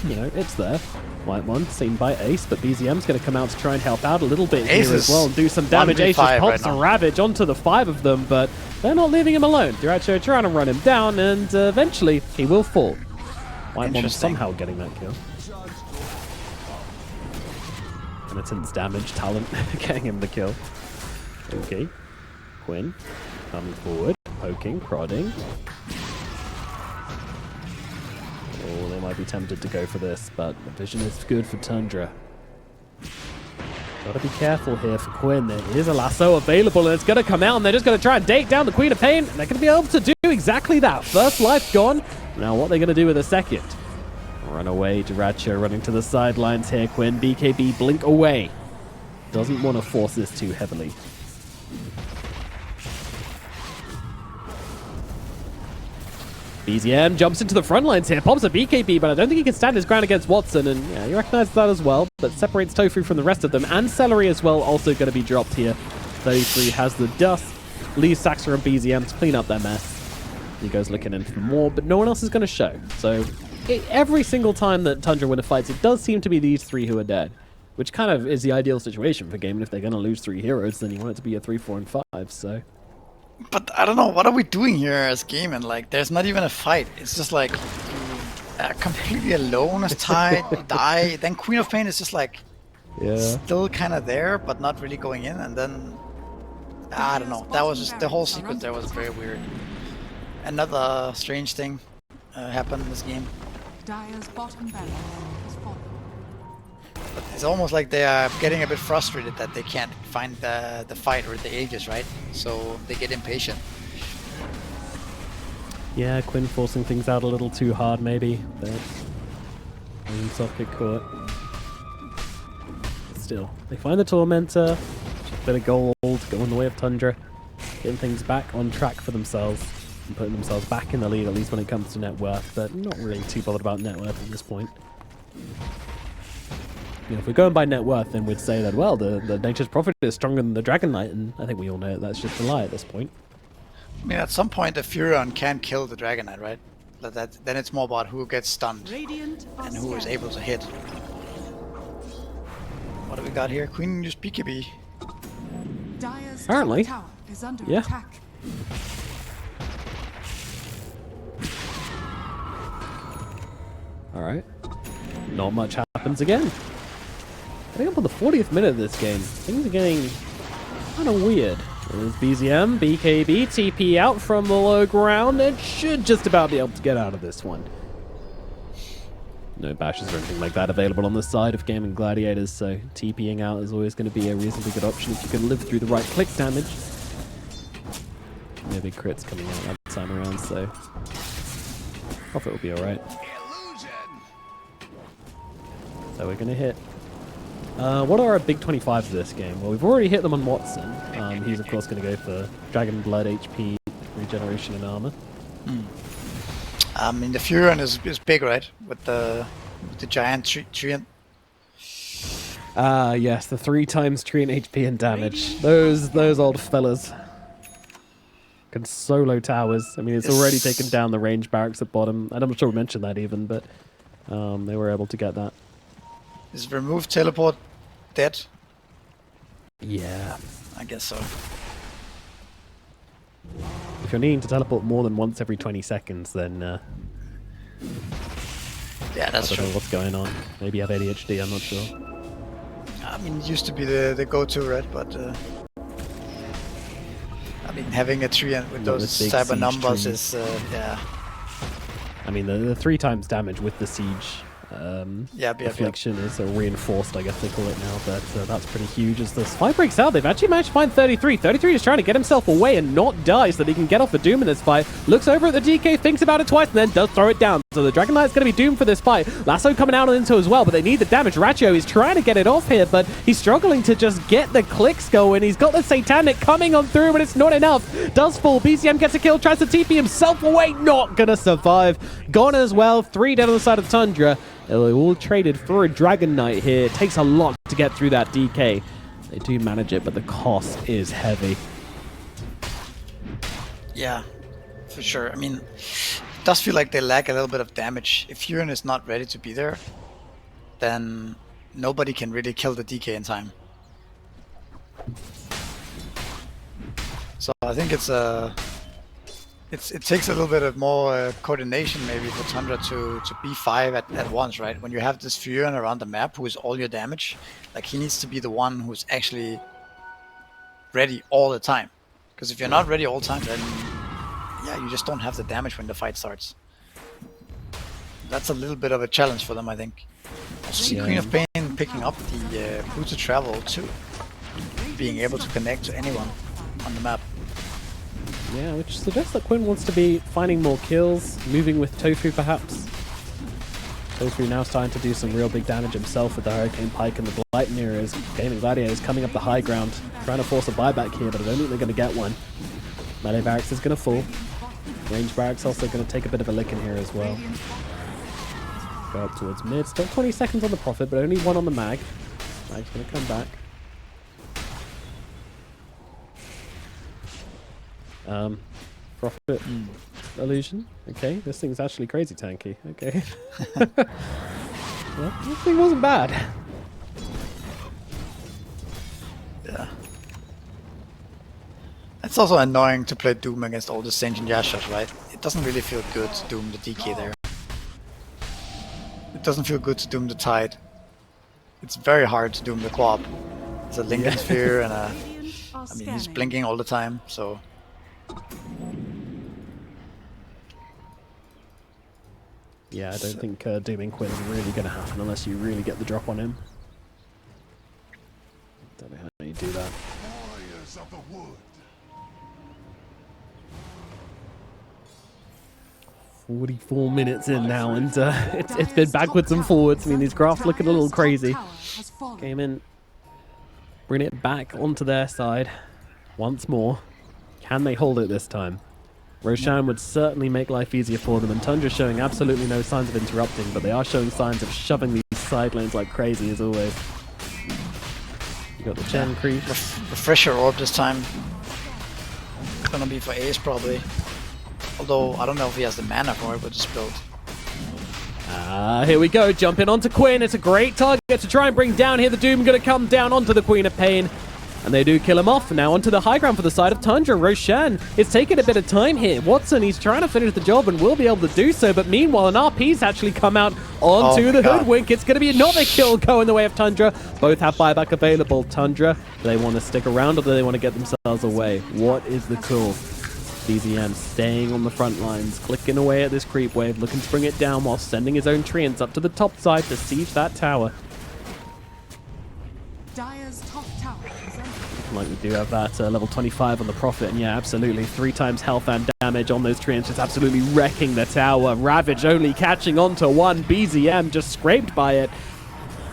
you know, it's there. White one, seen by Ace, but BZM's going to come out to try and help out a little bit here as well and do some damage. Ace just pops a Ravage onto the 5 of them, but they're not leaving him alone. Duracho trying to run him down, and eventually he will fall. White one somehow getting that kill. Penitence damage, talent getting him the kill. Okay. Quinn coming forward, poking, prodding. Oh, they might be tempted to go for this, but the vision is good for Tundra. Gotta be careful here for Quinn. There is a lasso available and it's gonna come out and they're just gonna try and date down the Queen of Pain. And they're gonna be able to do exactly that. First life gone. Now what they're gonna do with a second? Run away, Duracho running to the sidelines here. Quinn, BKB, blink away. Doesn't want to force this too heavily. BZM jumps into the front lines here, pops a BKB, but I don't think he can stand his ground against Watson, and yeah, he recognizes that as well, but separates Tofu from the rest of them, and Celery as well, also going to be dropped here. 33 has the dust, leaves Saxer and BZM to clean up their mess. He goes looking in for more, but no one else is going to show. So every single time that Tundra win a fight, it does seem to be these 3 who are dead, which kind of is the ideal situation for Gaimin. If they're going to lose 3 heroes, then you want it to be a 3, 4, and 5, so... But I don't know, what are we doing here as Gaimin? Like, there's not even a fight. It's just like completely alone as Tide, die. Then Queen of Pain is just like still kind of there, but not really going in. And then I don't know. That was just the whole sequence there was very weird. Another strange thing happened in this game. Dire's bottom barrel has fallen. But it's almost like they are getting a bit frustrated that they can't find the fight or the Aegis, right? So they get impatient. Yeah, Quinn forcing things out a little too hard maybe, but himself get caught. Still, they find the Tormentor, a bit of gold going the way of Tundra, getting things back on track for themselves and putting themselves back in the lead, at least when it comes to net worth, but not really too bothered about net worth at this point. You know, if we're going by net worth, then we'd say that, well, the Nature's Prophet is stronger than the Dragon Knight, and I think we all know that's just a lie at this point. I mean, at some point, the Furion can kill the Dragon Knight, right? Then it's more about who gets stunned and who is able to hit. What do we got here? Queen used BKB. Apparently. Tower is under Yeah. attack. Alright. Not much happens again. I think up on the 40th minute of this game, things are getting kind of weird. There's BZM, BKB, TP out from the low ground, and should just about be able to get out of this one. No bashes or anything like that available on the side of Gaimin Gladiators, so TPing out is always going to be a reasonably good option if you can live through the right click damage. No big crits coming out that time around, so Prophet will be alright. So we're going to hit. What are our big 25 for this game? Well, we've already hit them on Watson. He's, of course, going to go for Dragon Blood, HP, Regeneration, and Armor. I mean, the Furion is big, right? With the giant treant. Yes, the 3 times treant HP and damage. Those old fellas can solo towers. I mean, it's already taken down the range barracks at bottom. I'm not sure we mentioned that even, but they were able to get that. Is remove teleport dead? Yeah. I guess so. If you're needing to teleport more than once every 20 seconds, then yeah, that's I true. don't know what's going on. Maybe you have ADHD, I'm not sure. I mean, it used to be the go-to, right? But I mean, having a tree with those cyber numbers is yeah. I mean, the 3 times damage with the siege affliction is reinforced, I guess they call it now, but that's pretty huge. As the fight breaks out, they've actually managed to find 33. 33 is trying to get himself away and not die so that he can get off the Doom in this fight. Looks over at the DK, thinks about it twice, and then does throw it down. So the Dragon Knight's going to be doomed for this fight. Lasso coming out into as well, but they need the damage. Ratio is trying to get it off here, but he's struggling to just get the clicks going. He's got the Satanic coming on through, but it's not enough. Does fall. BCM gets a kill, tries to TP himself away. Not going to survive. Gone as well. 3 dead on the side of Tundra. They all traded for a Dragon Knight here. It takes a lot to get through that DK. They do manage it, but the cost is heavy. Yeah, for sure. I mean, it does feel like they lack a little bit of damage. If Furin is not ready to be there, then nobody can really kill the DK in time. So I think it takes a little bit of more coordination maybe for Tundra to B5 at once, right? When you have this Furin around the map who is all your damage, like he needs to be the one who's actually ready all the time. Because if you're not ready all the time, then yeah, you just don't have the damage when the fight starts. That's a little bit of a challenge for them, I think. Also see Queen of Pain picking up the Boots of Travel too, being able to connect to anyone on the map. Yeah, which suggests that Quinn wants to be finding more kills, moving with Tofu perhaps. Tofu now starting to do some real big damage himself with the Hurricane Pike and the Blight Mirrors. Gaimin Gladiators coming up the high ground, trying to force a buyback here, but I don't think they're going to get one. Melee Barracks is going to fall. Range Barracks also going to take a bit of a licking here as well. Go up towards mid. Still 20 seconds on the Prophet, but only one on the Mag. Mag's going to come back. Prophet illusion. Okay, this thing's actually crazy tanky. Okay. Well, this thing wasn't bad. Yeah. It's also annoying to play Doom against all the Sentient Yashas, right? It doesn't really feel good to Doom the DK there. It doesn't feel good to Doom the Tide. It's very hard to Doom the Quab. It's a Lincoln Sphere and a... I mean, he's blinking all the time, so... Yeah, I don't think dooming Quinn is really going to happen unless you really get the drop on him. Don't know how you do that. 44 minutes in now, and it's been backwards and forwards. I mean, these graphs looking a little crazy. Gaimin bring it back onto their side once more. Can they hold it this time? Roshan would certainly make life easier for them, and Tundra showing absolutely no signs of interrupting, but they are showing signs of shoving these side lanes like crazy as always. You got the Chen creep. Refresher orb this time. Gonna be for Ace probably. Although I don't know if he has the mana for it with this build. Here we go, jumping onto Quinn. It's a great target to try and bring down here. The Doom gonna come down onto the Queen of Pain. And they do kill him off. Now onto the high ground for the side of Tundra. Roshan, it's taking a bit of time here. Watson, he's trying to finish the job and will be able to do so. But meanwhile, an RP's actually come out onto the Hoodwink. It's going to be another kill going the way of Tundra. Both have buyback available. Tundra, do they want to stick around or do they want to get themselves away? What is the call? BZM staying on the front lines, clicking away at this creep wave, looking to bring it down while sending his own treants up to the top side to siege that tower. Dire's top tower is under. Like we do have that level 25 on the Prophet, and yeah, absolutely 3 times health and damage on those treants, just absolutely wrecking the tower. Ravage only catching on to one. BZM just scraped by it.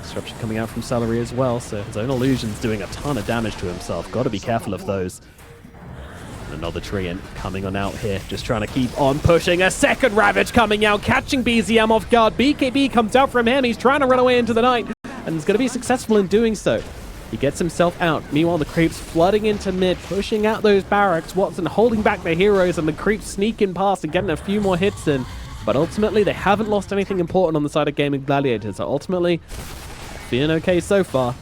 Disruption coming out from Celery as well, so his own illusion's doing a ton of damage to himself. Got to be careful of those. Another treant coming on out here, just trying to keep on pushing. A second Ravage coming out, catching BZM off guard. BKB comes out from him. He's trying to run away into the night, and he's going to be successful in doing so. He gets himself out. Meanwhile, the creeps flooding into mid, pushing out those barracks. Watson holding back the heroes, and the creeps sneaking past and getting a few more hits in. But ultimately, they haven't lost anything important on the side of Gaimin Gladiators. So ultimately, feeling okay so far.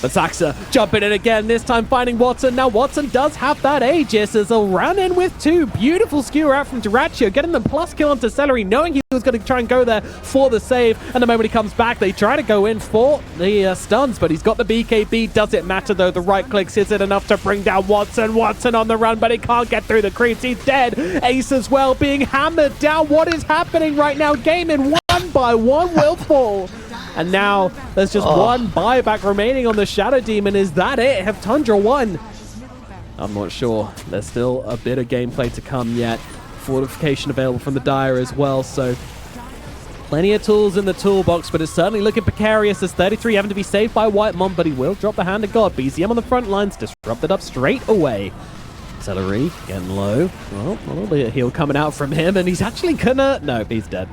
But Saxa jumping in again, this time finding Watson. Now Watson does have that Aegis as he'll run in with 2. Beautiful skewer out from Duraccio, getting the plus kill onto Celery, knowing he was going to try and go there for the save. And the moment he comes back, they try to go in for the stuns, but he's got the BKB. Does it matter though? The right clicks, is it enough to bring down Watson? Watson on the run, but he can't get through the creeps. He's dead. Ace as well being hammered down. What is happening right now? Gaimin one by one will fall. And now there's just one buyback remaining on the Shadow Demon. Is that it? Have Tundra won? I'm not sure. There's still a bit of gameplay to come yet. Fortification available from the Dire as well, so plenty of tools in the toolbox, but it's certainly looking precarious as 33 having to be saved by White Mom, but he will drop the hand of God. BZM on the front lines, disrupted up straight away. Celery getting low. Well, a little bit of heal coming out from him, and he's actually gonna... No, he's dead.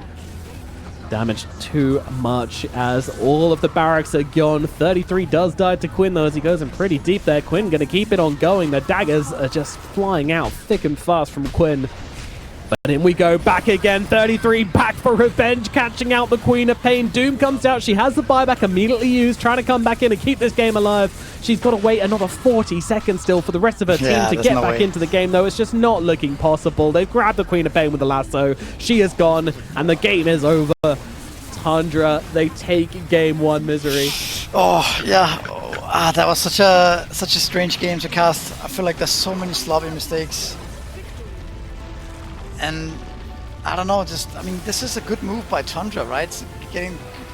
Damage too much as all of the barracks are gone. 33 does die to Quinn though as he goes in pretty deep there. Quinn going to keep it on going. The daggers are just flying out thick and fast from Quinn. But in we go back again. 33 back for revenge, catching out the Queen of Pain. Doom comes out. She has the buyback immediately used, trying to come back in and keep this game alive. She's got to wait another 40 seconds still for the rest of her team to get back into the game, though. It's just not looking possible. They've grabbed the Queen of Pain with the lasso. She is gone, and the game is over. Tundra, they take game one, Misery. Oh, yeah. Oh, that was such a strange game to cast. I feel like there's so many sloppy mistakes. And I don't know, I mean, this is a good move by Tundra, right?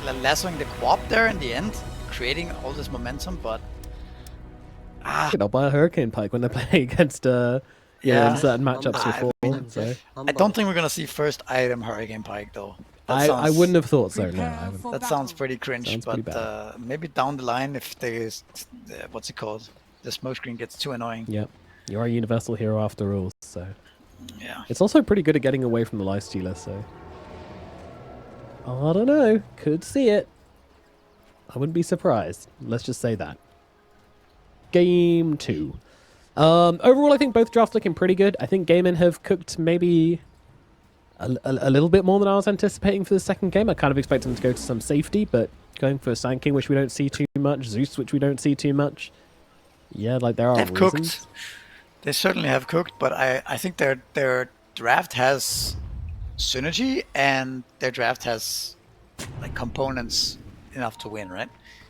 Lassoing the Quap there in the end, creating all this momentum, but... I'll buy a Hurricane Pike when they're playing against in certain matchups before. I don't think we're going to see first item Hurricane Pike, though. I wouldn't have thought so, no. That sounds pretty cringe, but maybe down the line if what's it called? The smoke screen gets too annoying. Yep. You're a universal hero after all, so... Yeah. It's also pretty good at getting away from the Lifestealer, so... I don't know. Could see it. I wouldn't be surprised. Let's just say that. Game 2. Overall, I think both drafts looking pretty good. I think Gaimin have cooked maybe a little bit more than I was anticipating for the second game. I kind of expect them to go to some safety, but going for Sand King, which we don't see too much. Zeus, which we don't see too much. Yeah, like there are They've reasons. Cooked. They certainly have cooked, but I think their draft has synergy and their draft has like components enough to win, right?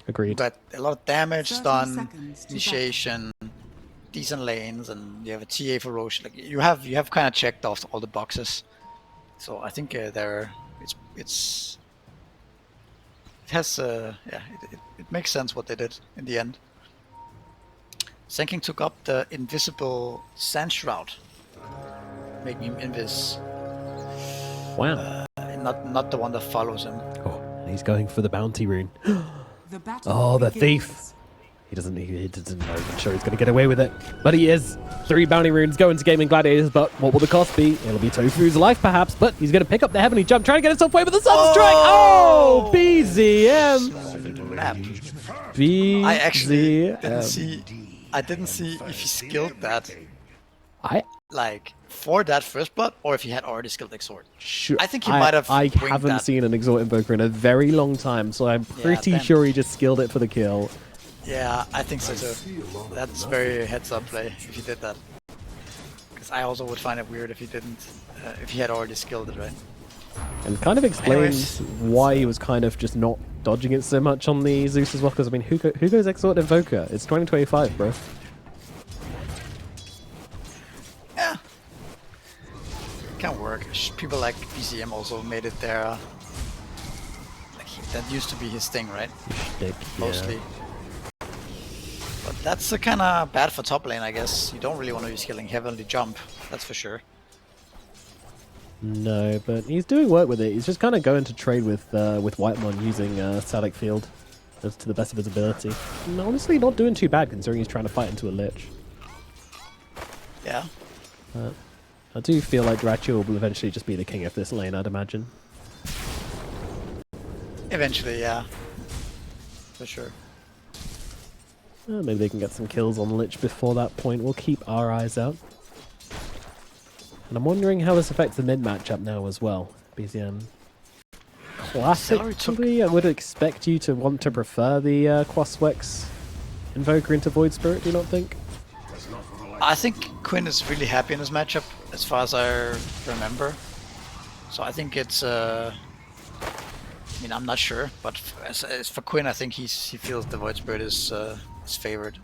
Agreed. But a lot of damage, stun, initiation, decent lanes, and you have a TA for Roche. Like you have kind of checked off all the boxes. So I think it makes sense what they did in the end. Sand King took up the invisible Sand Shroud, making him invis. Wow. Not the one that follows him. Oh, and he's going for the bounty rune. Oh, the thief. He doesn't know I'm sure he's going to get away with it. But he is. 3 bounty runes going to Gaimin Gladiators, but what will the cost be? It'll be Tofu's life, perhaps, but he's going to pick up the Heavenly Jump, trying to get himself away with the Sunstrike. Oh, BZM. BZM. I actually didn't see if he skilled that. Like for that first blood, or if he had already skilled Exhort. Sure. I think he might have. I haven't seen an Exhort Invoker in a very long time, so I'm pretty sure he just skilled it for the kill. Yeah, I think so too. That's very heads-up play if he did that. Because I also would find it weird if he didn't, if he had already skilled it, right? And kind of explains why he was kind of just not dodging it so much on the Zeus as well. Because I mean, who goes Exhort Invoker? It's 2025, bro. Yeah, can work. People like BCM also made it their. That used to be his thing, right? Shtick, mostly. But that's kind of bad for top lane, I guess. You don't really want to be skilling Heavenly Jump, that's for sure. No, but he's doing work with it. He's just kind of going to trade with Whitemon using Salic Field as to the best of his ability. And honestly, not doing too bad considering he's trying to fight into a Lich. Yeah. I do feel like Dracula will eventually just be the king of this lane, I'd imagine. Eventually, yeah. For sure. Maybe they can get some kills on Lich before that point. We'll keep our eyes out. And I'm wondering how this affects the mid matchup now as well. BZM. Classically, I would expect you to want to prefer the Quaswex Invoker into Void Spirit, do you not think? I think Quinn is really happy in this matchup, as far as I remember. So I think it's... I mean, I'm not sure, but as for Quinn, I think he feels the Void Spirit is favored.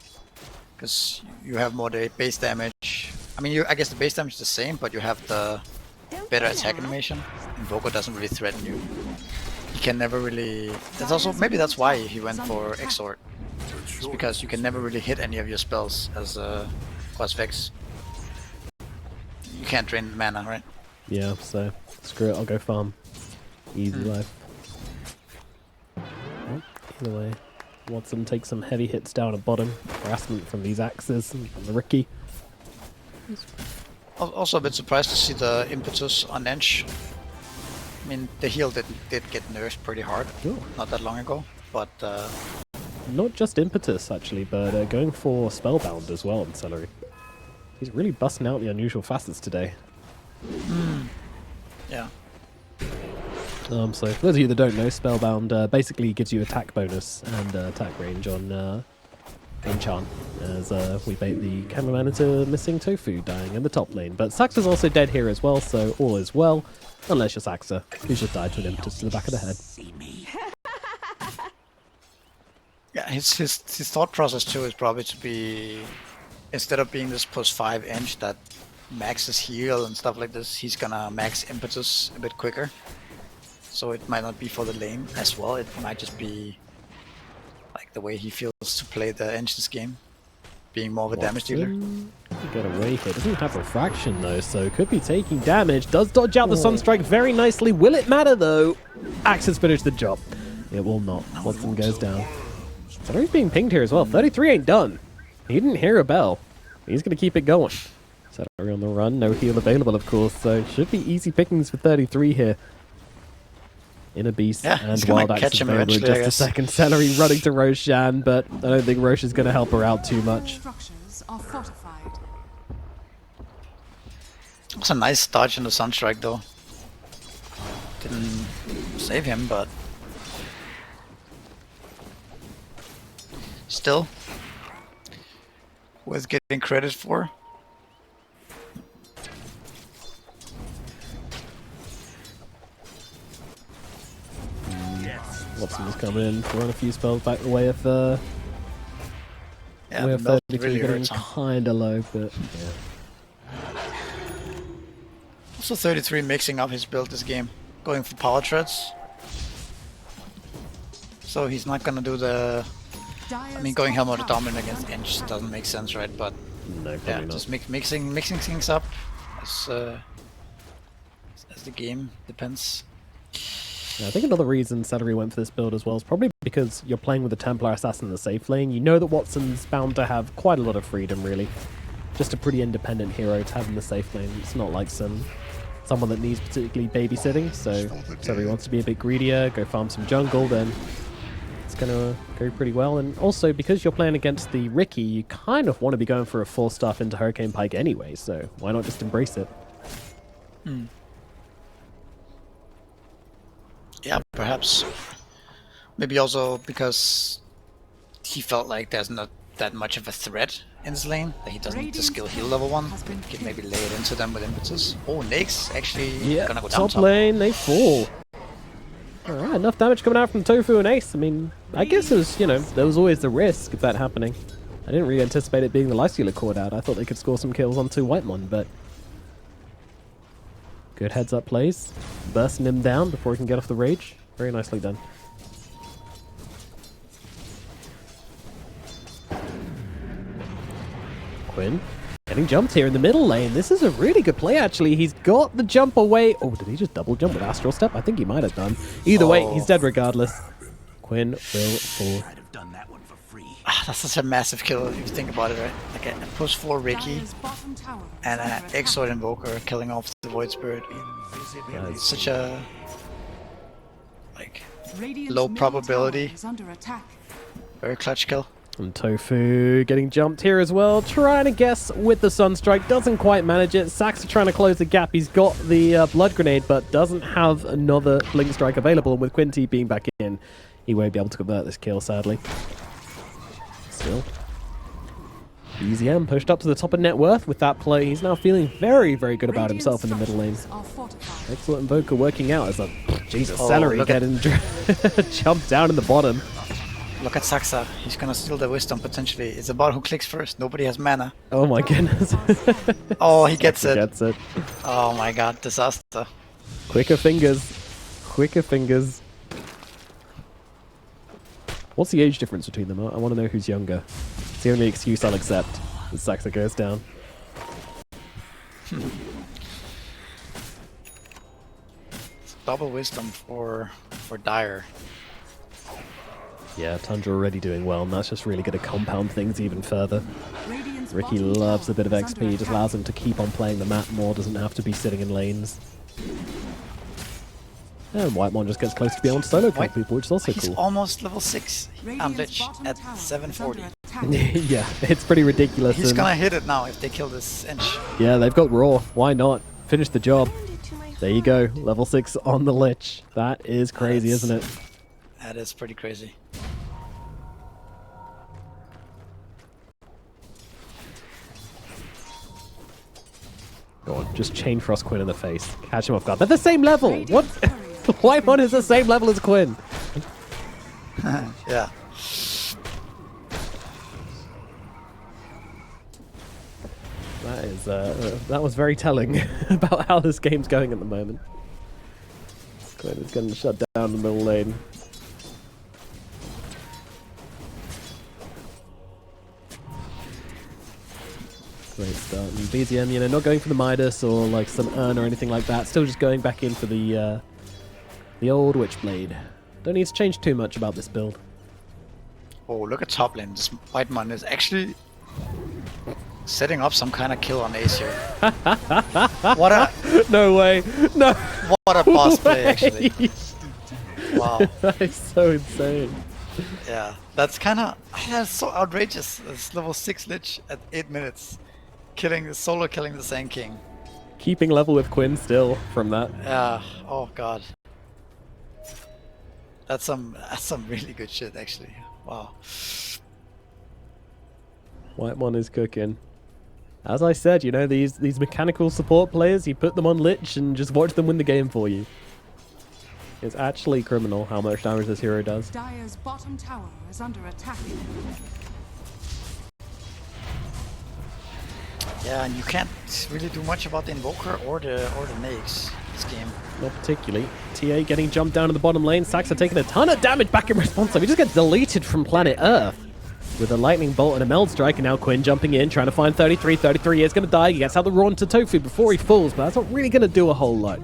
Because you have more the base damage. I mean, I guess the base damage is the same, but you have the better attack animation. Invoker doesn't really threaten you. He can never really... That's also... Maybe that's why he went for Exhort. It's because you can never really hit any of your spells as Quasvex. You can't drain mana, right? Yeah, so screw it, I'll go farm. Easy life. Well, either way, Watson takes some heavy hits down at bottom. Harassment from these axes and from the Ricky. Also a bit surprised to see the impetus on Ench. mean, the heal did get nerfed pretty hard not that long ago, but not just impetus actually, but going for spellbound as well on Celery. He's really busting out the unusual facets today. yeah. So for those of you that don't know, spellbound basically gives you attack bonus and attack range on Chan, as we bait the cameraman into missing Tofu dying in the top lane. But Saxa's also dead here as well, so all is well, unless you're Saxa, who's just died to an impetus to the back of the head. Yeah, his thought process too is probably to be, instead of being this +5 inch that maxes heal and stuff like this, he's gonna max impetus a bit quicker. So it might not be for the lane as well, it might just be like the way he feels to play the Ancients game, being more of a damage dealer. Get away here. Doesn't have refraction though, so could be taking damage. Does dodge out the Sunstrike very nicely. Will it matter though? Axe has finished the job. It will not. Watson goes down. Celery's being pinged here as well. 33 ain't done. He didn't hear a bell. He's going to keep it going. Celery on the run. No heal available, of course, so it should be easy pickings for 33 here. Inner Beast and Wild Axe is available in just a second. Celery running to Roshan, but I don't think Rosh is going to help her out too much. Structures are fortified. It's a nice dodge in the Sunstrike though. Didn't save him, but still worth getting credit for. Watson's coming in, throwing a few spells back the way of way of 33 really getting hurts, kinda low, but yeah. Also 33 mixing up his build this game, going for power treads. So he's not gonna do the, I mean, going Helm of the Dominant against Inch doesn't make sense, right? But No, yeah, probably not. just mixing things up as the game depends. Yeah, I think another reason Celery went for this build as well is probably because you're playing with a Templar Assassin in the safe lane. You know that Watson's bound to have quite a lot of freedom, really. Just a pretty independent hero to have in the safe lane. It's not like someone that needs particularly babysitting, so Celery wants to be a bit greedier, go farm some jungle, then it's going to go pretty well. And also, because you're playing against the Ricky, you kind of want to be going for a 4-staff into Hurricane Pike anyway, so why not just embrace it? Yeah, perhaps. Maybe also because he felt like there's not that much of a threat in this lane, that he doesn't need to skill heal level 1. He can maybe lay it into them with impetus. Oh, Nyx actually gonna go down top lane, they fall. Alright, enough damage coming out from Tofu and Ace. I mean, I guess it was, you know, there was always the risk of that happening. I didn't really anticipate it being the Lifestealer cord out. I thought they could score some kills onto Whitemon, but good heads-up plays. Bursting him down before he can get off the rage. Very nicely done. Quinn getting jumped here in the middle lane. This is a really good play, actually. He's got the jump away. Oh, did he just double jump with Astral Step? I think he might have done. Either way, he's dead regardless. Quinn will fall. That's such a massive kill if you think about it, right? Like a +4 Ricky and an Exort Invoker killing off the Void Spirit. It's such a low probability, very clutch kill. And Tofu getting jumped here as well, trying to guess with the Sunstrike, doesn't quite manage it. Saxa trying to close the gap. He's got the Blood Grenade, but doesn't have another Blink Strike available. And with Quinty being back in, he won't be able to convert this kill, sadly. Still, EZM pushed up to the top of net worth with that play. He's now feeling very, very good about himself in the middle lane. Excellent Invoker working out as a Jesus Celery getting jumped down in the bottom. Look at Saxa. He's gonna steal the wisdom potentially. It's about who clicks first. Nobody has mana. Oh my goodness. Oh, he gets it. Gets it. Oh my god, disaster. Quicker fingers. Quicker fingers. What's the age difference between them? I want to know who's younger. It's the only excuse I'll accept. As Saxa goes down. It's double wisdom for Dire. Yeah, Tundra already doing well, and that's just really going to compound things even further. Ricky loves a bit of XP, just allows him to keep on playing the map more, doesn't have to be sitting in lanes. And Whitemon just gets close to being able to solo kill people, which is also He's cool. almost level 6 on Lich bottom at tower is 740. under attack. Yeah, it's pretty ridiculous. He's and gonna hit it now if they kill this Inch. yeah, they've got Raw. Why not? Finish the job. There you go. Level 6 on the Lich. That is crazy, isn't it? That is pretty crazy. Go on, just chain Frost Quinn in the face. Catch him off guard. They're the same level! What? Whitemon is the same level as Quinn. Yeah. That is, that was very telling about how this game's going at the moment. Quinn is getting shut down in the middle lane. Great start. And BZM, you know, not going for the Midas or like some Urn or anything like that. Still just going back in for the old Witchblade. Don't need to change too much about this build. Oh, look at top lane. This Whitemon is actually setting up some kind of kill on Ace here. What a No way. No. what a boss play, actually. Wow. That is so insane. Yeah, that's kind of so outrageous. It's level 6 Lich at 8 minutes, solo killing the Sand King. Keeping level with Quinn still from that. Yeah. Oh god. That's some really good shit, actually. Wow. Whitemon is cooking. As I said, you know, these mechanical support players, you put them on Lich and just watch them win the game for you. It's actually criminal how much damage this hero does. Dire's bottom tower is under attack. Yeah, and you can't really do much about the Invoker or the Nags this game. Not particularly. TA getting jumped down to the bottom lane. Saxa taking a ton of damage back in response. He just gets deleted from planet Earth with a lightning bolt and a meld strike. And now Quinn jumping in, trying to find 33. 33 is going to die. He gets out the Raw to Tofu before he falls, but that's not really going to do a whole lot.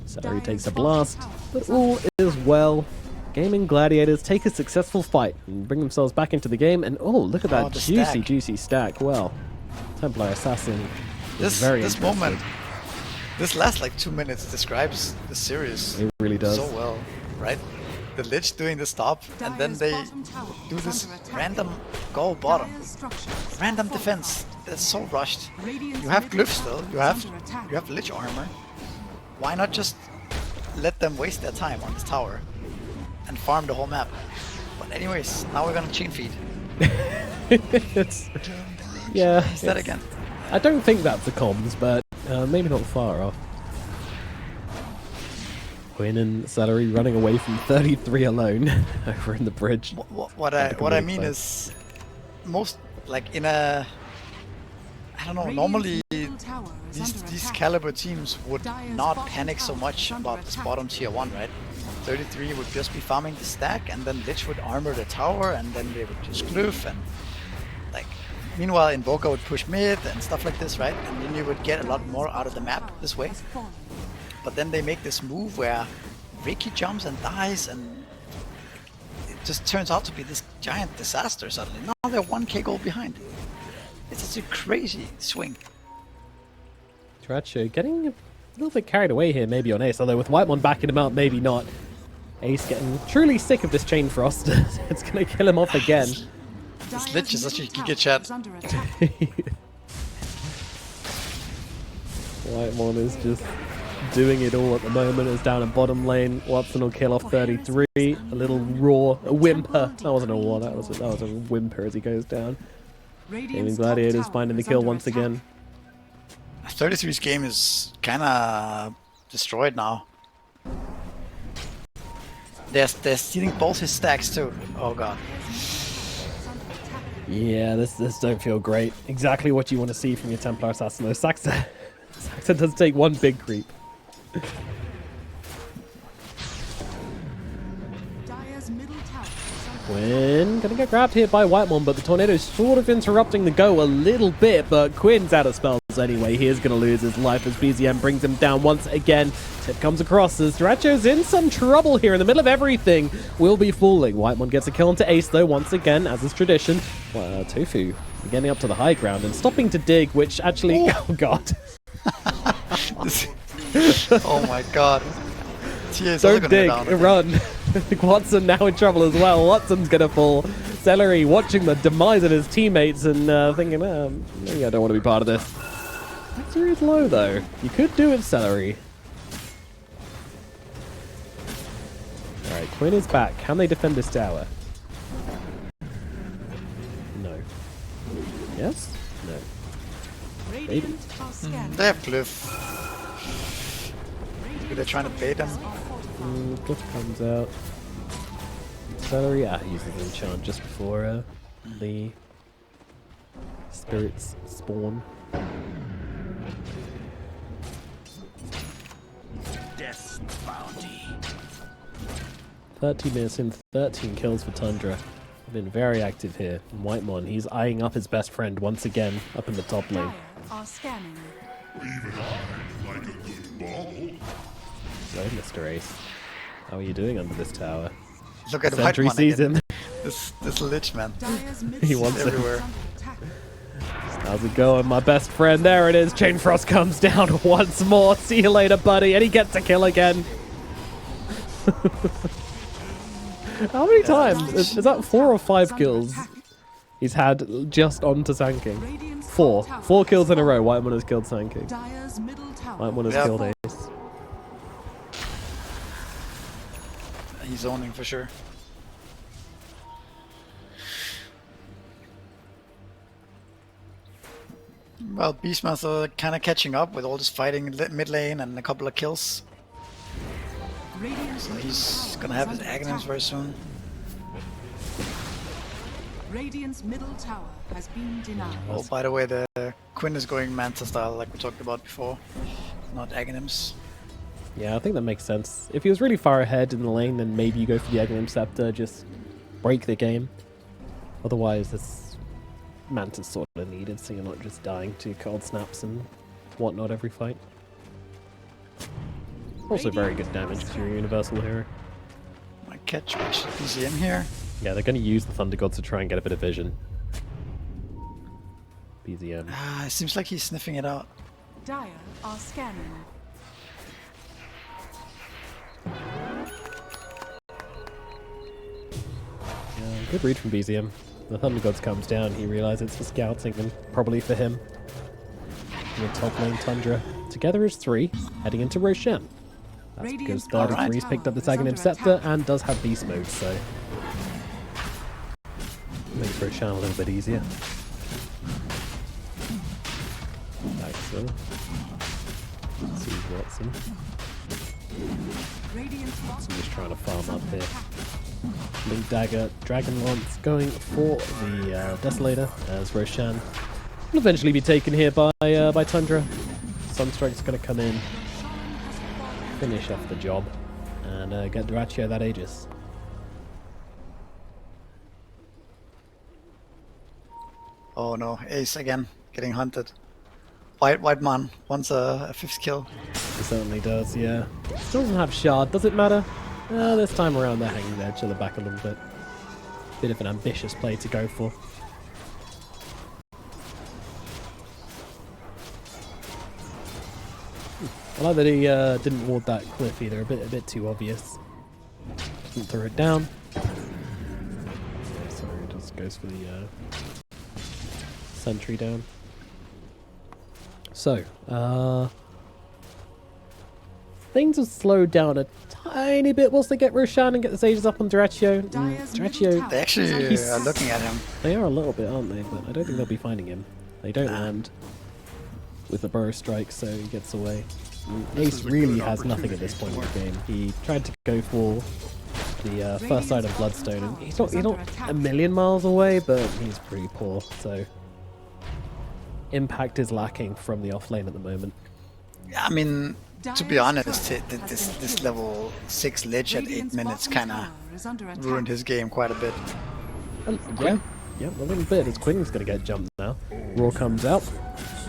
So he takes a blast, but all is well. Gaimin Gladiators take a successful fight and bring themselves back into the game. And oh, look at that juicy stack. Well, Templar Assassin is very this impressive. moment, this last like 2 minutes describes the series It really does. so well, right? The Lich doing the stop, and then they do this random go bottom, random defense. That's so rushed. You have glyphs still. You have Lich armor. Why not just let them waste their time on this tower and farm the whole map? But anyways, now we're gonna chain feed. Yeah. Is that again? I don't think that's the comms, but maybe not far off. Quinn and Celery running away from 33 alone over in the bridge. What I mean is, most like in a, I don't know, normally these caliber teams would not panic so much about this bottom tier 1, right? 33 would just be farming the stack, and then Lich would armor the tower, and then they would just glyph, and like, meanwhile Invoker would push mid and stuff like this, right? And then you would get a lot more out of the map this way. But then they make this move where Ricky jumps and dies, and it just turns out to be this giant disaster suddenly. Now they're 1k gold behind. It's such a crazy swing. Tracho getting a little bit carried away here, maybe on Ace, although with Whitemon backing him up, maybe not. Ace getting truly sick of this Chain Frost. It's going to kill him off again. This Lich is such a giga chat. Whitemon is just doing it all at the moment. Is down in bottom lane. Watson will kill off 33. A little roar, a whimper. That wasn't a roar, that was a whimper as he goes down. Gaimin Gladiators finding the kill once again. 33's game is kinda destroyed now. They're stealing both his stacks too. Oh god. Yeah, this don't feel great. Exactly what you want to see from your Templar Assassin though. Saxa does take one big creep. Quinn gonna get grabbed here by Whitemon, but the tornado's sort of interrupting the go a little bit, but Quinn's out of spells anyway. He is gonna lose his life as BZM brings him down once again. Tip comes across as Duracho's in some trouble here in the middle of everything. Will be falling. Whitemon gets a kill onto Ace though, once again, as is tradition. Well, Tofu getting up to the high ground and stopping to dig, which actually, oh god. Oh my god. TA is also Don't gonna go dig, down, I think. run. Watson now in trouble as well. Watson's gonna fall. Celery watching the demise of his teammates and thinking, maybe I don't want to be part of this. Celery is low though. You could do it, Celery. Alright, Quinn is back. Can they defend this tower? No. Yes? No. Radiant are scanning. They have Glyph. Maybe they're trying to bait him. Glyph comes out. Celery, uses an enchant just before the spirits spawn. Death's bounty. 13 minutes in, 13 kills for Tundra. Been very active here. And Whitemon, he's eyeing up his best friend once again up in the top lane. Dire are scanning. So, Mr. Ace, how are you doing under this tower? Look at Sentry Whitemon sees again. him. This lich man. Dire's mid He wants tower it. Everywhere. is under attack. How's it going, my best friend? There it is. Chain Frost comes down once more. See you later, buddy. And he gets a kill again. How many times? Is that 4 or 5 kills he's had just onto Sanking? Radiant's 4. top tower 4 kills is in a row. under Whitemon has killed Sanking. Dire's middle tower. Whitemon has Yeah. killed Ace. He's owning for sure. Well, Beastmaster kind of catching up with all this fighting in mid lane and a couple of kills. Radiant's So middle he's tower gonna is have his under Aghanims attack. very soon. Radiant's middle tower has been denied. Oh, by the way, the Quinn is going Manta style like we talked about before, not Aghanims. Yeah, I think that makes sense. If he was really far ahead in the lane, then maybe you go for the Aghanim Scepter, just break the game. Otherwise, this Manta's sort of needed, so you're not just dying to cold snaps and whatnot every fight. Also very good damage because you're a universal hero. Might catch PCM here. Yeah, they're going to use the Thunder Gods to try and get a bit of vision. BZM. Ah, it seems like he's sniffing it out. Dire are scanning. Yeah, good read from BZM. The Thunder Gods comes down, he realizes it's for scouting and probably for him. In the top lane, Tundra. Together is 3, heading into Roshan. That's because Radiant's 33's Alright. picked up this tower is Aghanim under Scepter attack. and does have beast mode, so makes Roshan a little bit easier. Back so. See Watson. Radiant's So bottom just trying to tower is farm up under here. attack. Link Dagger, Dragon Lance going for the Desolator as Roshan will eventually be taken here by Tundra. Sunstrike's going to come in, finish off the job, and get Duraccio that Aegis. Oh no, Ace again, getting hunted. White man wants a 5th kill. He certainly does, yeah. Still doesn't have Shard, does it matter? This time around they're hanging there, chiller back a little bit. Bit of an ambitious play to go for. I like that he didn't ward that cliff either, a bit too obvious. Doesn't throw it down. Yeah, sorry, it just goes for the sentry down. So, things have slowed down a tiny bit whilst they get Roshan and get the Sages up on Duraccio. Dire's middle Duraccio, tower They actually is are under looking at him. they are a little bit, aren't they? But I don't think they'll be finding him. They don't land with the Burrow Strike, so he gets away. This Ace is a really good has nothing at this point in the opportunity game. He tried to go for the first side of Bloodstone, and he's not a million miles away, but he's pretty poor, so impact is lacking from the off lane at the moment. I mean, to be Dire's honest, turret has this been this killed. level 6 lich at 8 Radiant's minutes bottom kind of tower is under attack. ruined his game quite a bit. Yeah, a little bit, as Quinn's going to get jumped now. Roar comes out,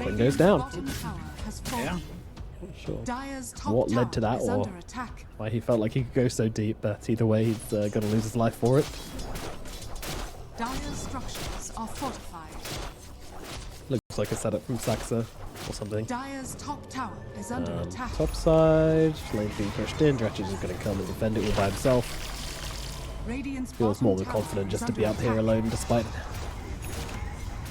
Quinn goes down. Bottom tower has fallen. Yeah. Not sure Dire's top what led to tower that is or under attack. why he felt like he could go so deep, but either way he's going to lose his life for it. Dire's structures are fortified. Looks like a setup from Saxa. or something. Dire's top tower is under attack. Top side, lane's being pushed in. Dratch is going to come and defend it all by himself. Radiant's Feels bottom more than tower confident is just to be under up here attack. alone, despite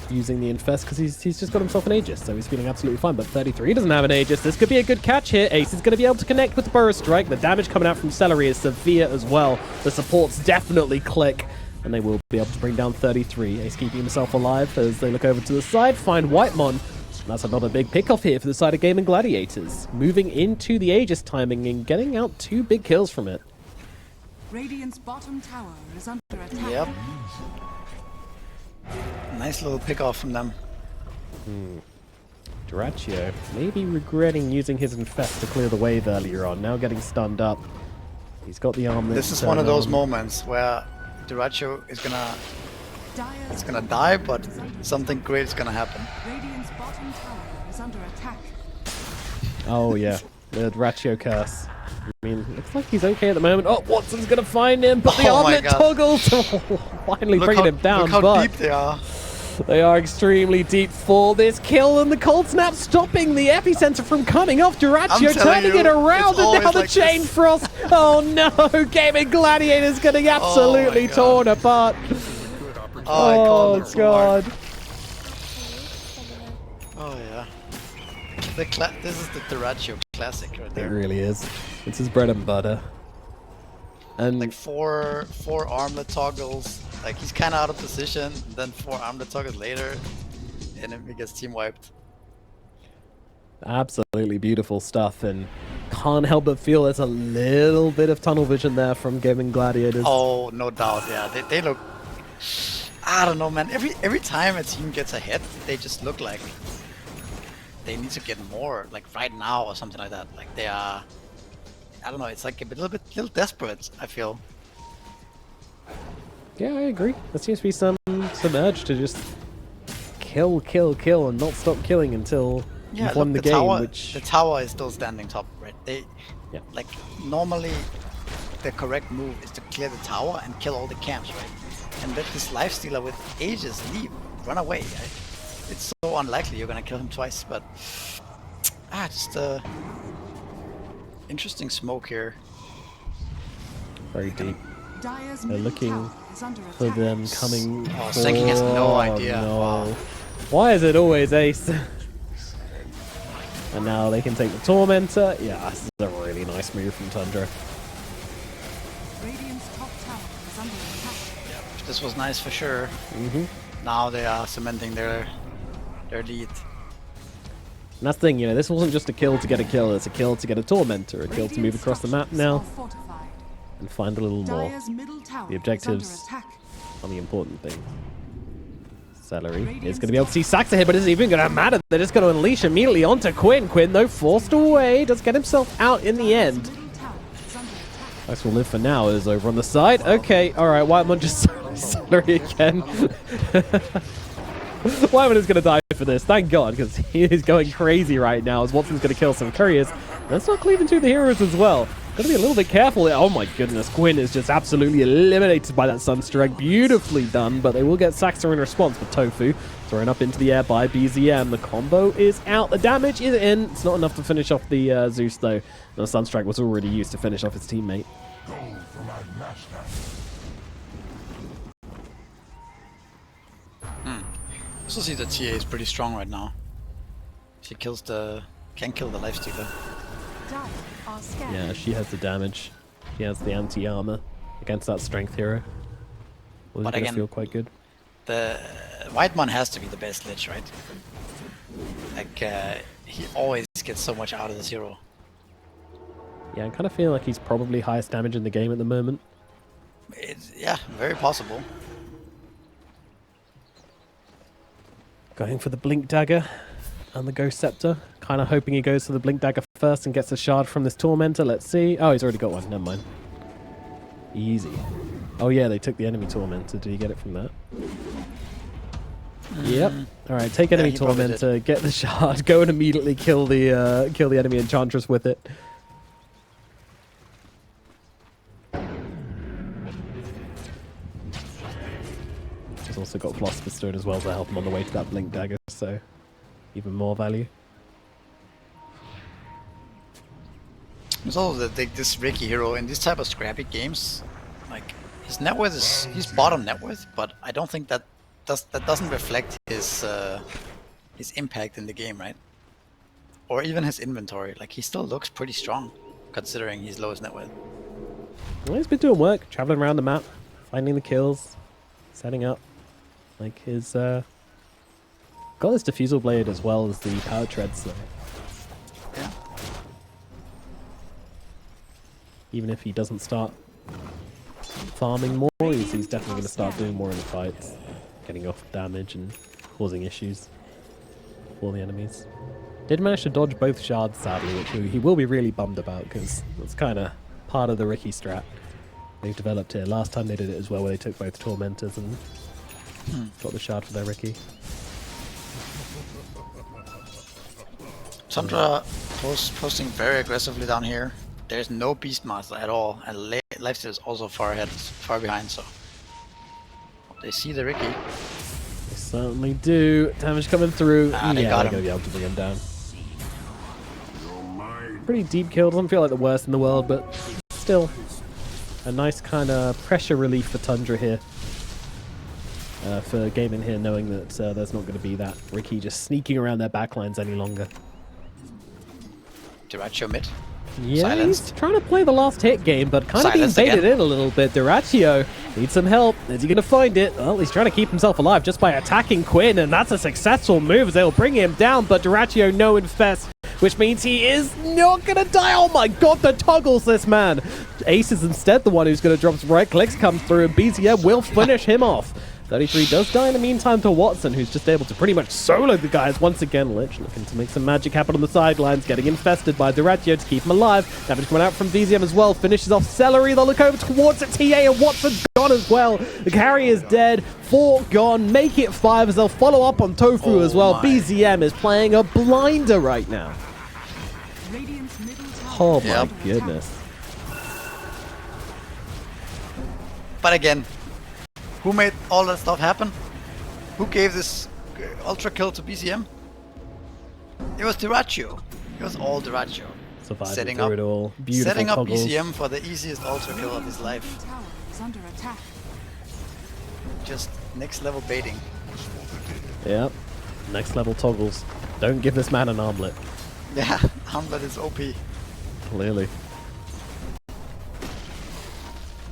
using the Infest, because he's just got himself an Aegis, so he's feeling absolutely fine. But 33 doesn't have an Aegis. This could be a good catch here. Ace is going to be able to connect with the Burrow Strike. The damage coming out from Celery is severe as well. The supports definitely click, and they will be able to bring down 33. Ace keeping himself alive as they look over to the side, find Whitemon. That's another big pick-off here for the side of Gaimin Gladiators. Moving into the Aegis timing and getting out 2 big kills from it. Radiant's bottom tower is under attack. Yep. Nice little pick off from them. Duraccio maybe regretting using his Infest to clear the wave earlier on. Now getting stunned up. He's got the armlet. This is one of those moments where Duraccio is gonna die, but something great is gonna happen. Radiant's bottom tower is under attack. Oh yeah, the Duraccio curse. I mean, looks like he's okay at the moment. Oh, Watson's gonna find him, but the Oh my armlet God. toggles. Finally bringing him down, Look how but deep they are. they are extremely deep for this kill, and the cold snap stopping the epicenter from coming off. Duraccio telling turning you, it around, it's and now always the like chain this. frost. Oh no, Gaimin Gladiators getting absolutely God. torn apart. Good opportunity. Oh, I called Oh it so hard. god. Oh yeah. This is the Duraccio classic right It there. really is. It's his bread and butter. And Like four armlet toggles. Like he's kind of out of position. Then 4 armlet toggles later, and then he gets team wiped. absolutely beautiful stuff, and can't help but feel there's a little bit of tunnel vision there from Gaimin Gladiators. Oh, no doubt. Yeah, they look. I don't know, man. Every time a team gets ahead, they just look like they need to get more, like right now or something like that. Like they are. I don't know. It's like a little desperate. I feel. Yeah, I agree. There seems to be some urge to just kill, and not stop killing until Yeah, you've won look, the game, tower, which... the tower is still standing top, right? Yeah. Like normally, the correct move is to clear the tower and kill all the camps, right? And let this lifestealer with Aegis leave, run away. Right? It's so unlikely you're gonna kill him twice, but just interesting smoke here. Very deep. Dire's They're middle looking tower is under for attack. them coming Oh, Senki has no idea. No. Wow. Why is it always Ace? And now they can take the Tormentor. Yeah, this is a really nice move from Tundra. Radiant's top tower is under attack. This was nice for sure. Now they are cementing their lead. And that's the thing, you know, this wasn't just a kill to get a kill, it's a kill to get a Tormentor, a kill to move Radiant across the map structures now are fortified. and find a little more. Dire's middle tower The is objectives under attack. on the important thing. Celery is going to be able to see Saxa here, but it's even going to matter. They're just going to unleash immediately onto Quinn. Quinn, though, forced away, does get himself out in the end. Middle tower is under attack. Nice will live for now is over on the side. Okay, all right, Whitemon just Celery again. Whitemon is going to die for this, thank God, because he is going crazy right now as Watson's going to kill some couriers. Let's not cleave into the heroes as well. Got to be a little bit careful. Oh my goodness, Quinn is just absolutely eliminated by that Sunstrike. Beautifully done, but they will get Saxa in response. But Tofu thrown up into the air by BZM. The combo is out. The damage is in. It's not enough to finish off the Zeus, though. The Sunstrike was already used to finish off his teammate. Also see the TA is pretty strong right now. She can kill the lifestealer. Dire are scared. Yeah, she has the damage. She has the anti-armor against that strength hero. Well, But gonna again- feel quite good. The Whitemon has to be the best lich, right? Like he always gets so much out of this hero. Yeah, I kind of feel like he's probably highest damage in the game at the moment. Yeah, very possible. Going for the Blink Dagger and the Ghost Scepter. Kind of hoping he goes for the Blink Dagger first and gets a shard from this Tormentor. Let's see. Oh, he's already got one. Never mind. Easy. Oh yeah, they took the enemy Tormentor. Did he get it from that? Yep. All right, take enemy he probably did. Tormentor, get the shard, go and immediately kill the enemy Enchantress with it. He's also got Philosopher's Stone as well to help him on the way to that Blink Dagger, so even more value. There's also this Ricky hero in this type of scrappy games. Like his net worth he's bottom net worth, but I don't think that doesn't reflect his impact in the game, right? Or even his inventory. Like he still looks pretty strong considering his lowest net worth. Well, he's been doing work, traveling around the map, finding the kills, setting up. Like his got his diffusal blade as well as the power treads. So. Yeah. Even if he doesn't start farming more, he's definitely going to start doing more in the fights, getting off damage and causing issues for the enemies. Did manage to dodge both shards, sadly, which he will be really bummed about, because that's kind of part of the Ricky strat they've developed here. Last time they did it as well, where they took both Tormentors and got the shard for their Ricky. Tundra posting very aggressively down here. There's no Beastmaster at all, and Lifesteal is also far behind, so they see the Ricky. They certainly do. Damage coming through. They got him. They're going to be able to bring him down. Pretty deep kill. Doesn't feel like the worst in the world, but still a nice kind of pressure relief for Tundra here. For Gaimin here, knowing that there's not going to be that Ricky just sneaking around their backlines any longer. Dyrachyo mid. Yeah, Silenced. he's trying to play the last hit game, but kind of being Silenced baited again. in a little bit. Dyrachyo needs some help. Is he going to find it? Well, he's trying to keep himself alive just by attacking Quinn, and that's a successful move as they'll bring him down, but Dyrachyo no infest, which means he is not going to die. Oh my god, the toggles this man. Ace is instead the one who's going to drop some right clicks, comes through, and BZM will finish him off. 33 does die in the meantime to Watson, who's just able to pretty much solo the guys once again. Lich looking to make some magic happen on the sidelines, getting infested by Dyrachyo to keep him alive. Damage coming out from BZM as well, finishes off Celery. They'll look over towards it, TA, and Watson's gone as well. The carry is dead, 4 gone, make it 5 as they'll follow up on Tofu as well. BZM is playing a blinder right now. Oh my goodness. But again, who made all that stuff happen? Who gave this ultra kill to BCM? It was Dyrachyo. It was all Dyrachyo. Surviving Setting through up, it all. Beautiful setting up toggles. BCM for the easiest ultra kill of his life. Tower is under attack. Just next level baiting. Yep. Next level toggles. Don't give this man an armlet. Yeah, Armlet is OP. Clearly.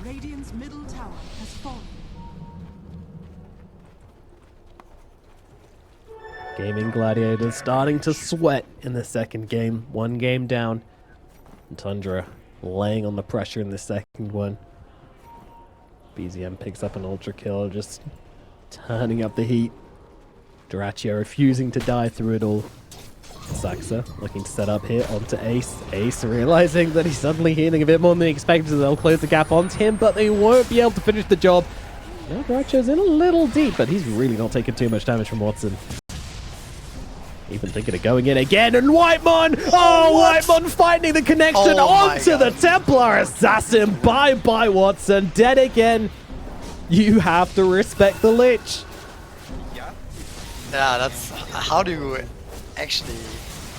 Radiant's middle tower has fallen. Gaimin Gladiators starting to sweat in the second game. 1 game down. And Tundra laying on the pressure in the second one. BZM picks up an ultra kill, just turning up the heat. Dyrachyo refusing to die through it all. Saxa looking to set up here onto Ace. Ace realizing that he's suddenly healing a bit more than he expected, so they'll close the gap onto him, but they won't be able to finish the job. Now Dyrachyo's in a little deep, but he's really not taking too much damage from Watson. Even thinking of going in again, and Whitemon! Oh, Whitemon finding the connection onto the Templar Assassin. Bye-bye, Watson. Dead again. You have to respect the Lich. Yeah, that's... How do you actually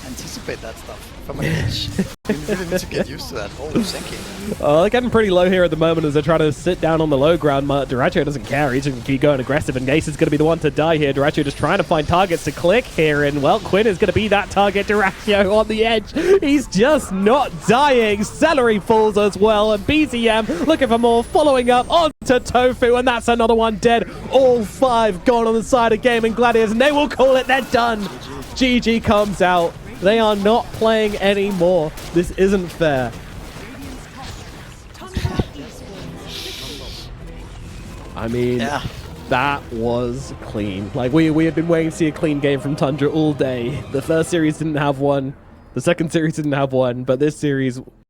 anticipate that stuff from a Lich? You really need to get used to that whole sinking. They're getting pretty low here at the moment as they're trying to sit down on the low ground. Dyrachyo doesn't care. He's going to keep going aggressive, and Ace is going to be the one to die here. Dyrachyo just trying to find targets to click here, and, well, Quinn is going to be that target. Dyrachyo on the edge. He's just not dying. Celery falls as well, and BZM looking for more, following up onto Tofu, and that's another one dead. All 5 gone on the side of Gaimin Gladiators, and they will call it. They're done. GG comes out. They are not playing anymore. This isn't fair. I mean, that was clean. Like, we had been waiting to see a clean game from Tundra all day. The first series didn't have one. The second series didn't have one. But this series